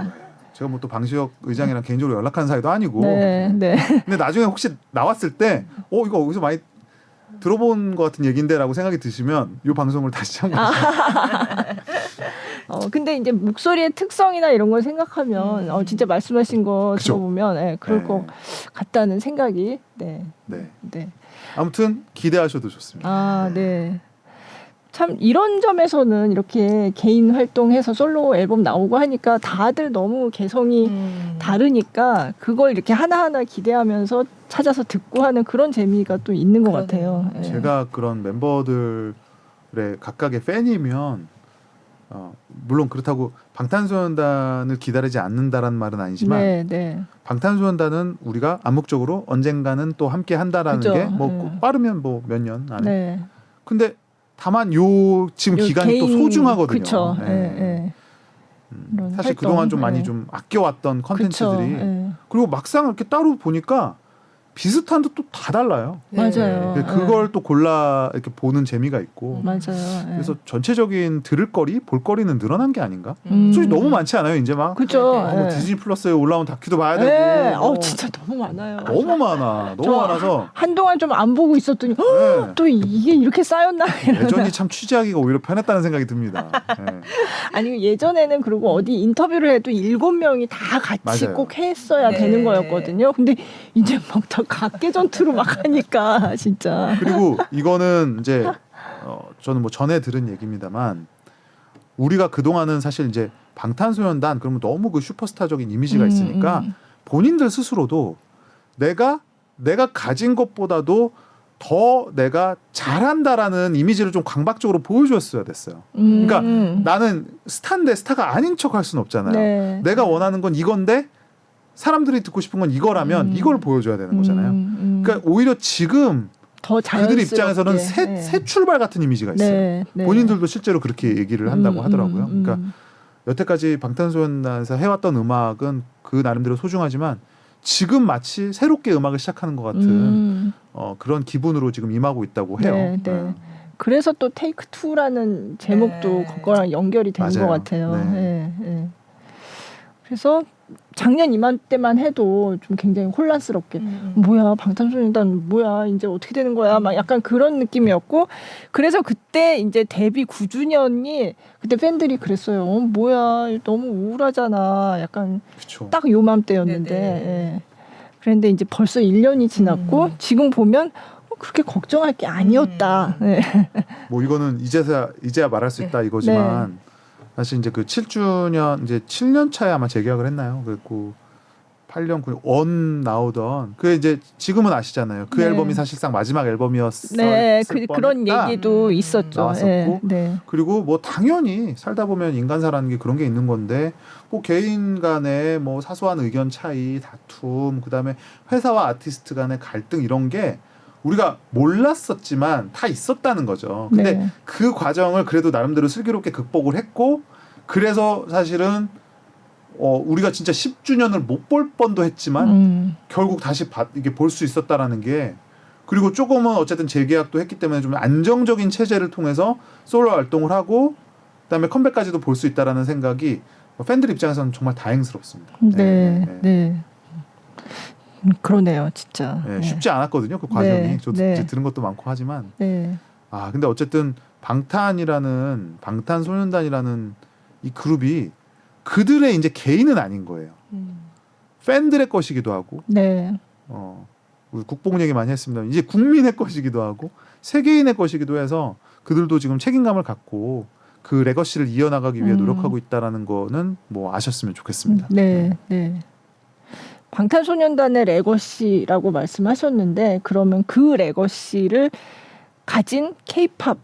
제가 뭐 또 방시혁 의장이랑 개인적으로 연락하는 사이도 아니고. 네, 네. 근데 나중에 혹시 나왔을 때 이거 어디서 많이 들어본 것 같은 얘긴데라고 생각이 드시면 이 방송을 다시 참고하세요. 근데 이제 목소리의 특성이나 이런 걸 생각하면 진짜 말씀하신 거 그쵸? 들어보면 그럴 네. 것 같다는 생각이 네. 네. 네. 아무튼 기대하셔도 좋습니다. 네. 참 이런 점에서는 이렇게 개인 활동해서 솔로 앨범 나오고 하니까 다들 너무 개성이 다르니까 그걸 이렇게 하나하나 기대하면서 찾아서 듣고 하는 그런 재미가 또 있는 것 같아요. 네. 제가 그런 멤버들의 각각의 팬이면 물론 그렇다고 방탄소년단을 기다리지 않는다라는 말은 아니지만 네, 네. 방탄소년단은 우리가 암묵적으로 언젠가는 또 함께 한다라는 그죠. 게 뭐 빠르면 뭐 몇 년 안에. 네. 근데 다만 요 지금 기간이 또 소중하거든요. 그렇죠. 예. 네. 사실 그동안 좀 많이 좀 아껴왔던 컨텐츠들이 그리고 막상 이렇게 따로 보니까 비슷한데 또 다 달라요. 맞아요. 그걸 또 골라 이렇게 보는 재미가 있고. 맞아요. 그래서 전체적인 들을 거리, 볼 거리는 늘어난 게 아닌가? 솔직히 너무 많지 않아요, 이제 막. 그죠. 뭐 디즈니 플러스에 올라온 다큐도 봐야 되고. 네. 진짜 너무 많아요. 너무 많아. 너무 많아서. 한동안 좀 안 보고 있었더니 네. 또 이게 이렇게 쌓였나? 예전이 참 취재하기가 오히려 편했다는 생각이 듭니다. 네. 아니 예전에는 그리고 어디 인터뷰를 해도 7명이 다 같이 맞아요. 꼭 했어야 네. 되는 거였거든요. 근데 이제 막 다 각계 전투로 막 하니까 진짜. 그리고 이거는 이제 저는 뭐 전에 들은 얘기입니다만 우리가 그동안은 사실 이제 방탄소년단 그러면 너무 그 슈퍼스타적인 이미지가 있으니까 본인들 스스로도 내가 가진 것보다도 더 내가 잘한다라는 이미지를 좀 강박적으로 보여줬어야 됐어요. 그러니까 나는 스타인데 스타가 아닌 척 할 수는 없잖아요. 네. 내가 원하는 건 이건데 사람들이 듣고 싶은 건 이거라면 이걸 보여줘야 되는 거잖아요. 그러니까 오히려 지금 더 그들 입장에서는 자연스럽게. 새 출발 같은 이미지가 있어요. 네. 네. 본인들도 실제로 그렇게 얘기를 한다고 하더라고요. 그러니까 여태까지 방탄소년단에서 해왔던 음악은 그 나름대로 소중하지만 지금 마치 새롭게 음악을 시작하는 것 같은 그런 기분으로 지금 임하고 있다고 해요. 네, 네. 그래서 또 테이크 2라는 제목도 네. 그거랑 연결이 되는 맞아요. 것 같아요. 네. 네, 네. 그래서 작년 이맘때만 해도 좀 굉장히 혼란스럽게 뭐야 방탄소년단 뭐야 이제 어떻게 되는 거야 막 약간 그런 느낌이었고 그래서 그때 이제 데뷔 9주년이 그때 팬들이 그랬어요. 뭐야 너무 우울하잖아. 약간 그렇죠. 딱 요맘때였는데 예. 그런데 이제 벌써 1년이 지났고 지금 보면 그렇게 걱정할 게 아니었다. 예. 뭐 이거는 이제야 말할 수 있다 이거지만 사실 이제 그 7주년 이제 7년 차에 아마 재계약을 했나요? 그리고 8년 9년 원 나오던 그 이제 지금은 아시잖아요. 그 네. 앨범이 사실상 마지막 앨범이었을 네, 그런 뻔했다. 얘기도 있었죠. 나왔었고. 예, 네. 그리고 뭐 당연히 살다 보면 인간사라는 게 그런 게 있는 건데 뭐 개인 간의 뭐 사소한 의견 차이, 다툼, 그다음에 회사와 아티스트 간의 갈등 이런 게 우리가 몰랐었지만 다 있었다는 거죠. 근데 네. 그 과정을 그래도 나름대로 슬기롭게 극복을 했고 그래서 사실은 우리가 진짜 10주년을 못 볼 뻔도 했지만 결국 다시 이게 볼 수 있었다라는 게 그리고 조금은 어쨌든 재계약도 했기 때문에 좀 안정적인 체제를 통해서 솔로 활동을 하고 그다음에 컴백까지도 볼 수 있다라는 생각이 팬들 입장에서는 정말 다행스럽습니다. 네, 네. 그러네요, 진짜. 네, 네. 쉽지 않았거든요, 그 과정이. 네, 저도 네. 이제 들은 것도 많고 하지만 네. 근데 어쨌든 방탄소년단이라는 이 그룹이 그들의 이제 개인은 아닌 거예요. 팬들의 것이기도 하고, 네. 우리 국뽕 얘기 많이 했습니다. 이제 국민의 것이기도 하고, 세계인의 것이기도 해서 그들도 지금 책임감을 갖고 그 레거시를 이어나가기 위해 노력하고 있다라는 거는 뭐 아셨으면 좋겠습니다. 네, 네. 방탄소년단의 레거시라고 말씀하셨는데 그러면 그 레거시를 가진 K-팝은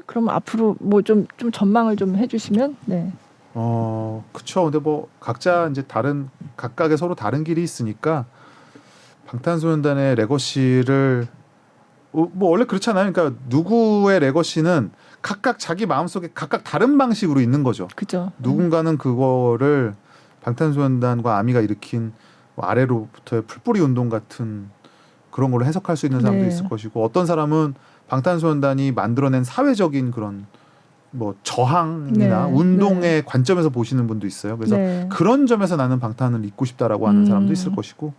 그럼 앞으로 뭐 좀 전망을 좀 해주시면 네. 그쵸. 근데 뭐 각자 이제 각각의 서로 다른 길이 있으니까 방탄소년단의 레거시를 뭐 원래 그렇잖아요. 그러니까 누구의 레거시는 각각 자기 마음속에 각각 다른 방식으로 있는 거죠. 그죠. 누군가는 그거를 방탄소년단과 아미가 일으킨 뭐 아래로부터의 풀뿌리 운동 같은 그런 걸로 해석할 수 있는 사람도 네. 있을 것이고 어떤 사람은 방탄소년단이 만들어낸 사회적인 그런 뭐 저항이나 네. 운동의 관점에서 보시는 분도 있어요. 그래서 네. 그런 점에서 나는 방탄을 잊고 싶다라고 하는 사람도 있을 것이고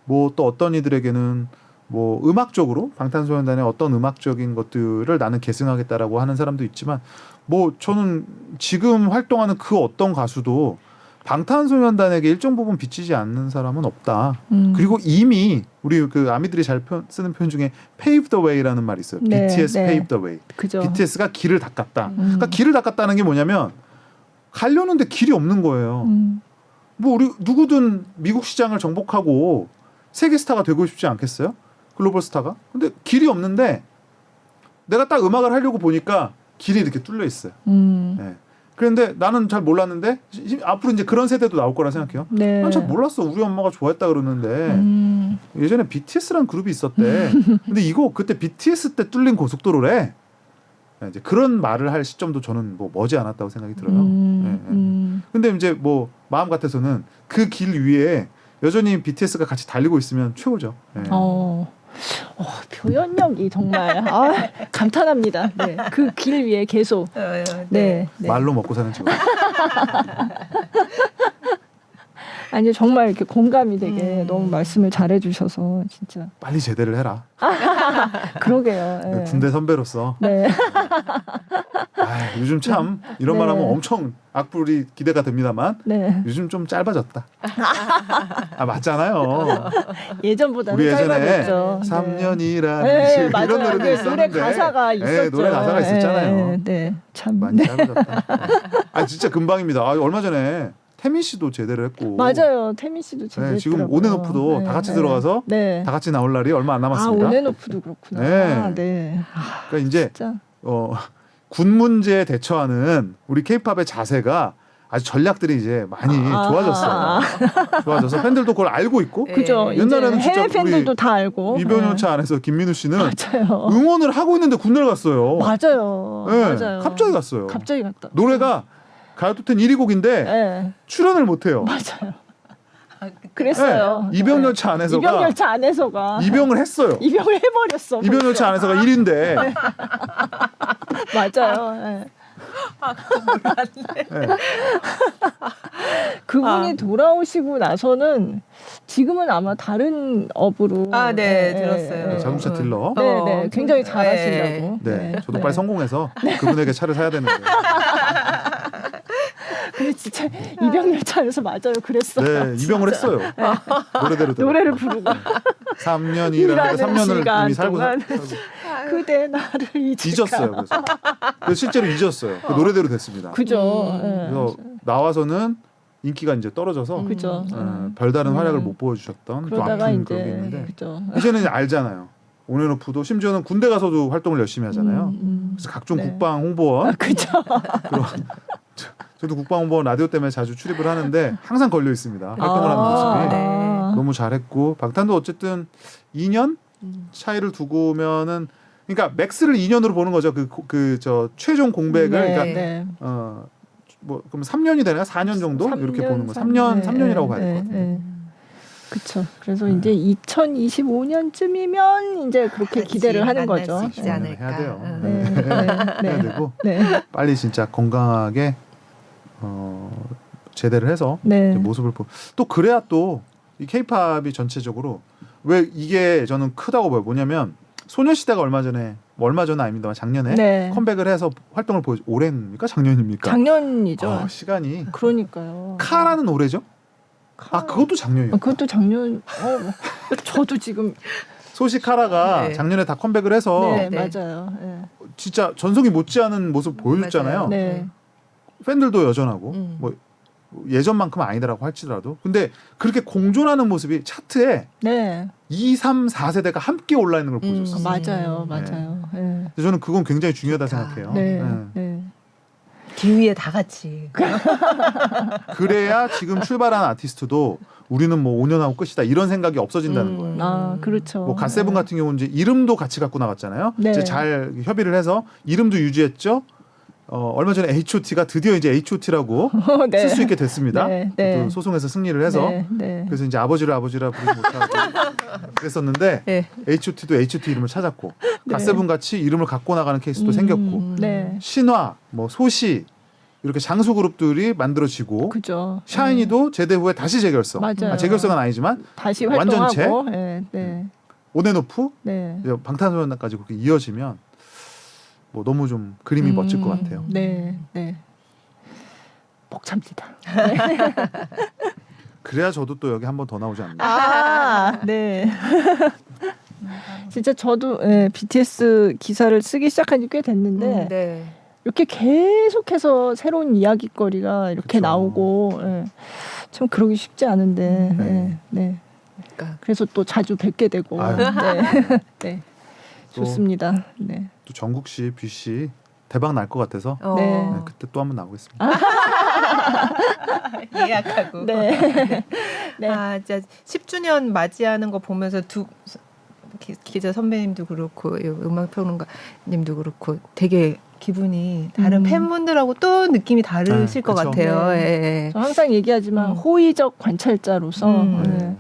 뭐 또 어떤 이들에게는 뭐 음악적으로 방탄소년단의 어떤 음악적인 것들을 나는 계승하겠다라고 하는 사람도 있지만 뭐 저는 지금 활동하는 그 어떤 가수도 방탄소년단에게 일정 부분 비치지 않는 사람은 없다. 그리고 이미 우리 그 아미들이 잘 쓰는 표현 중에 pave the way라는 말이 있어요. 네, BTS 네. pave the way. 그죠. BTS가 길을 닦았다. 그러니까 길을 닦았다는 게 뭐냐면 가려는데 길이 없는 거예요. 뭐 우리 누구든 미국 시장을 정복하고 세계 스타가 되고 싶지 않겠어요? 글로벌 스타가. 근데 길이 없는데 내가 딱 음악을 하려고 보니까 길이 이렇게 뚫려 있어요. 음. 네. 그런데 나는 잘 몰랐는데 앞으로 이제 그런 세대도 나올 거라 생각해요. 네. 난 잘 몰랐어. 우리 엄마가 좋아했다 그러는데 예전에 BTS라는 그룹이 있었대. 근데 이거 그때 BTS 때 뚫린 고속도로래. 네, 이제 그런 말을 할 시점도 저는 뭐 머지 않았다고 생각이 들어요. 근데 이제 뭐 마음 같아서는 그 길 위에 여전히 BTS가 같이 달리고 있으면 최고죠. 네. 표현력이 정말 감탄합니다. 네. 그 길 위에 계속 네. 말로 먹고 사는 친구. 아니 정말 이렇게 공감이 되게 너무 말씀을 잘해주셔서 진짜 빨리 제대를 해라. 그러게요. 네. 군대 선배로서. 네. 요즘 참 이런 네. 말하면 엄청 악플이 기대가 됩니다만 네. 요즘 좀 짧아졌다. 맞잖아요. 예전보다는 우리 예전에 짧아졌죠. 3년이라는 네, 이런 맞아요. 노래도 네, 있었는데 노래 가사가 있었죠. 네, 노래 가사가 있었잖아요. 네, 네. 참 많이 짧아졌다. 진짜 금방입니다. 얼마 전에 태민 씨도 제대를 했고 맞아요. 태민 씨도 제대로 네, 지금 했더라고요. 온앤오프도 네, 다 같이 네. 들어가서 네. 다 같이 나올 날이 얼마 안 남았습니다. 온앤오프도 그렇구나. 네. 네. 그러니까 이제 진짜. 군 문제에 대처하는 우리 K-팝의 자세가 아주 전략들이 이제 많이 좋아졌어요. 좋아져서 팬들도 그걸 알고 있고 그죠. 옛날에는 이제 진짜 해외 팬들도 다 알고. 이병열차 안에서 김민우 씨는 맞아요. 응원을 하고 있는데 군대를 갔어요. 맞아요. 네, 맞아요. 갑자기 갔어요. 갑자기 갔다. 노래가 가요톱텐 1위 곡인데 네. 출연을 못해요. 맞아요. 그랬어요. 네, 이병열차 안에서가 이병열차 안에서가 입영을 했어요. 입영을 해버렸어. 이병열차 안에서가 1위인데 맞아요. 네. 네. 그분이 돌아오시고 나서는 지금은 아마 다른 업으로 네, 들었어요. 자동차 딜러. 네, 네, 굉장히 잘하시려고. 네, 저도 빨리 성공해서 그분에게 차를 사야 되는데. 근데 진짜 이병열차 안에서 맞아요. 그랬어요. 네, 입영을 했어요. 노래대로 노래를 부르고 3년이라는 일하는 3년을 시간 이미 살고 동안. 그대 나를 잊었어요. 그래서 실제로 잊었어요. 그 노래대로 됐습니다. 그죠. 네. 그래서 나와서는 인기가 이제 떨어져서 그죠. 별다른 활약을 못 보여주셨던 좀 그러다가 아픈 그런 게 이제 있는데 그죠. 이제는 이제 알잖아요. 온앤오프도 심지어는 군대 가서도 활동을 열심히 하잖아요. 그래서 각종 네. 국방 홍보원 그죠. 그런 저도 국방 홍보원 라디오 때문에 자주 출입을 하는데 항상 걸려 있습니다. 활동을 하는 모습이 네. 너무 잘했고 방탄도 어쨌든 2년 차이를 두고면은 그러니까 맥스를 2년으로 보는 거죠. 그 저 최종 공백을 네, 그러니까 네. 뭐 그럼 3년이 되나요? 4년 정도 이렇게 보는 거. 3년이라고 봐야 될 것 같아요. 그렇죠. 그래서 이제 2025년쯤이면 이제 그렇게 기대를 하는 만날 거죠. 수 있지 네. 않을까. 해야 돼요. 네, 네, 해야 네. 되고 네. 빨리 진짜 건강하게 제대를 해서 네. 이제 모습을 또 그래야 또 이 K-팝이 전체적으로 왜 이게 저는 크다고 봐요. 뭐냐면 소녀시대가 얼마 전은 아닙니다만 작년에 네. 컴백을 해서 활동을 올해입니까? 작년입니까? 작년이죠. 시간이 그러니까요. 카라는 올해죠? 그것도 작년이요. 그것도 작년. 저도 지금. 소시 카라가 네. 작년에 다 컴백을 해서 네, 네. 맞아요. 네. 진짜 전성이 못지않은 모습 보여줬잖아요. 맞아요. 네. 팬들도 여전하고 음. 뭐 예전만큼은 아니더라고 할지라도 근데 그렇게 공존하는 모습이 차트에 네. 2, 3, 4세대가 함께 올라 있는 걸 보여줬어요. 맞아요. 네. 맞아요. 네. 그래서 저는 그건 굉장히 중요하다 좋다. 생각해요. 네. 네. 네. 길 위에 다 같이. 그래야 지금 출발한 아티스트도 우리는 뭐 5년 하고 끝이다 이런 생각이 없어진다는 거예요. 아, 그렇죠. 뭐 갓세븐 같은 경우는 이제 이름도 같이 갖고 나갔잖아요. 네. 이제 잘 협의를 해서 이름도 유지했죠. 얼마 전에 H.O.T.가 드디어 이제 H.O.T.라고 네. 쓸 수 있게 됐습니다. 네, 네. 또 소송에서 승리를 해서 네, 네. 그래서 이제 아버지라 부르지 못하고 그랬었는데 네. H.O.T.도 H.O.T. 이름을 찾았고 갓세븐 같이 이름을 갖고 나가는 케이스도 생겼고 네. 신화, 뭐 소시 이렇게 장수 그룹들이 만들어지고 그죠. 샤이니도 제대 후에 다시 재결성. 맞아요. 재결성은 아니지만 다시 완전체? 활동하고. 네. 네. 온앤오프 네. 이제 방탄소년단까지 그렇게 이어지면 뭐 너무 좀 그림이 멋질 것 같아요. 네. 네. 벅찹니다. 그래야 저도 또 여기 한 번 더 나오지 않나. 아, 네. 진짜 저도 BTS 기사를 쓰기 시작한 지 꽤 됐는데 네. 이렇게 계속해서 새로운 이야기거리가 이렇게 그쵸. 나오고 참 그러기 쉽지 않은데 네. 네. 그러니까. 그래서 또 자주 뵙게 되고 아유. 네. 네. 또- 좋습니다. 네. 또 정국 씨, 뷔 씨 대박 날 것 같아서 어. 네. 네, 그때 또 한 번 나오겠습니다. 예약하고. 네. 네. 아, 진짜 10주년 맞이하는 거 보면서 기자 선배님도 그렇고 음악평론가님도 그렇고 되게 기분이 다른 팬분들하고 또 느낌이 다르실 것 그쵸. 같아요. 네. 예. 저 항상 얘기하지만 호의적 관찰자로서 네.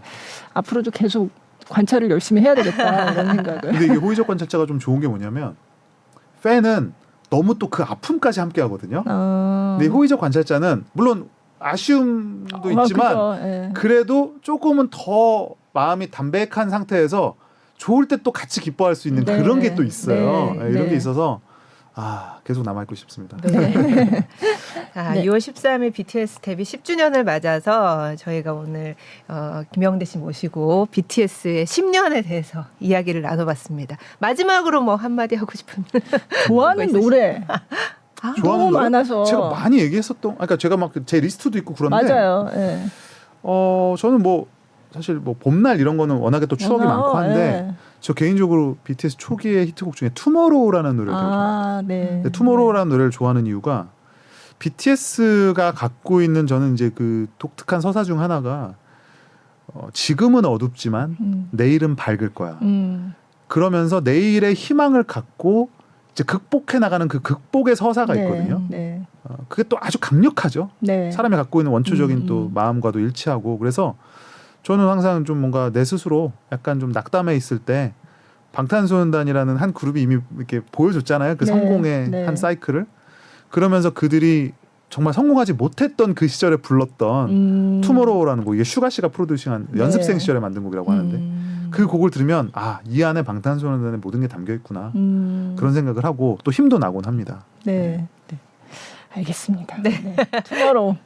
앞으로도 계속 관찰을 열심히 해야 되겠다 이런 생각을. 근데 이게 호의적 관찰자가 좀 좋은 게 뭐냐면 팬은 너무 또 그 아픔까지 함께 하거든요. 근데 호의적 관찰자는 물론 아쉬움도 있지만 그죠. 예. 그래도 조금은 더 마음이 담백한 상태에서 좋을 때 또 같이 기뻐할 수 있는 네. 그런 게 또 있어요. 네. 네, 이런 네. 게 있어서 계속 남아있고 싶습니다. 네. 자, 네. 2월 13일 BTS 데뷔 10주년을 맞아서 저희가 오늘 김영대 씨 모시고 BTS의 10년에 대해서 이야기를 나눠봤습니다. 마지막으로 뭐 한마디 하고 싶은 좋아하는 뭐 노래 좋아하는 너무 노래? 많아서 제가 많이 얘기했었던, 그러니까 제가 막 제 리스트도 있고 그런데, 맞아요. 예. 저는 뭐 사실 뭐 봄날 이런 거는 워낙에 또 추억이 많고 한데 예. 저 개인적으로 BTS 초기의 히트곡 중에 투모로우라는 노래를 되게 좋아해요. 네. 근데 투모로우라는 노래를 좋아하는 이유가 BTS가 갖고 있는 저는 이제 그 독특한 서사 중 하나가 지금은 어둡지만 내일은 밝을 거야. 그러면서 내일의 희망을 갖고 이제 극복해 나가는 그 극복의 서사가 네. 있거든요. 네. 그게 또 아주 강력하죠. 네. 사람이 갖고 있는 원초적인 또 마음과도 일치하고 그래서 저는 항상 좀 뭔가 내 스스로 약간 좀 낙담해 있을 때 방탄소년단이라는 한 그룹이 이미 이렇게 보여줬잖아요. 그 네. 성공의 네. 한 사이클을. 그러면서 그들이 정말 성공하지 못했던 그 시절에 불렀던 투모로우라는 곡, 이게 슈가 씨가 프로듀싱한 네. 연습생 시절에 만든 곡이라고 하는데 그 곡을 들으면 이 안에 방탄소년단의 모든 게 담겨 있구나 그런 생각을 하고 또 힘도 나곤 합니다. 네. 네. 알겠습니다. 네. 투모로우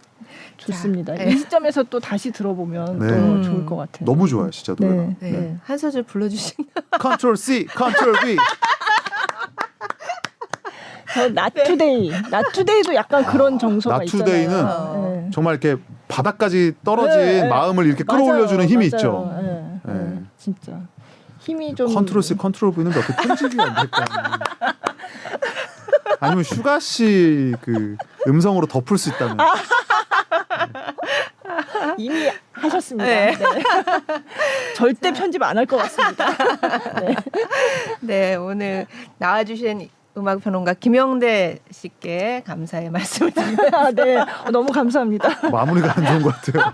좋습니다. 자, 이 시점에서 또 다시 들어보면 네. 또 좋을 것 같아요. 너무 좋아요, 진짜 노래가. 네. 네. 한 소절 불러주신 컨트롤 C, 컨트롤 V. 저 나투데이, 나투데이도 약간 그런 정서가 나투데이는 있잖아요. 네. 정말 이렇게 바닥까지 떨어진 네, 네. 마음을 이렇게 맞아요, 끌어올려주는 힘이 맞아요. 있죠. 네, 네. 네. 진짜 힘이 좀 컨트롤 C, 컨트롤 V는 몇 개 편집이 안 될까? 아니면 슈가 씨 그 음성으로 덮을 수 있다면. 이미 하셨습니다. 네. 네. 절대 편집 안 할 것 같습니다. 네. 네, 오늘 나와주신 음악평론가 김영대 씨께 감사의 말씀을 드립니다. 네, 너무 감사합니다. 마무리가 안 좋은 것 같아요.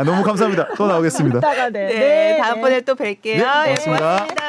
너무 감사합니다. 또 나오겠습니다. 이따가 네, 다음번에 또 뵐게요. 네, 고맙습니다. 고맙습니다.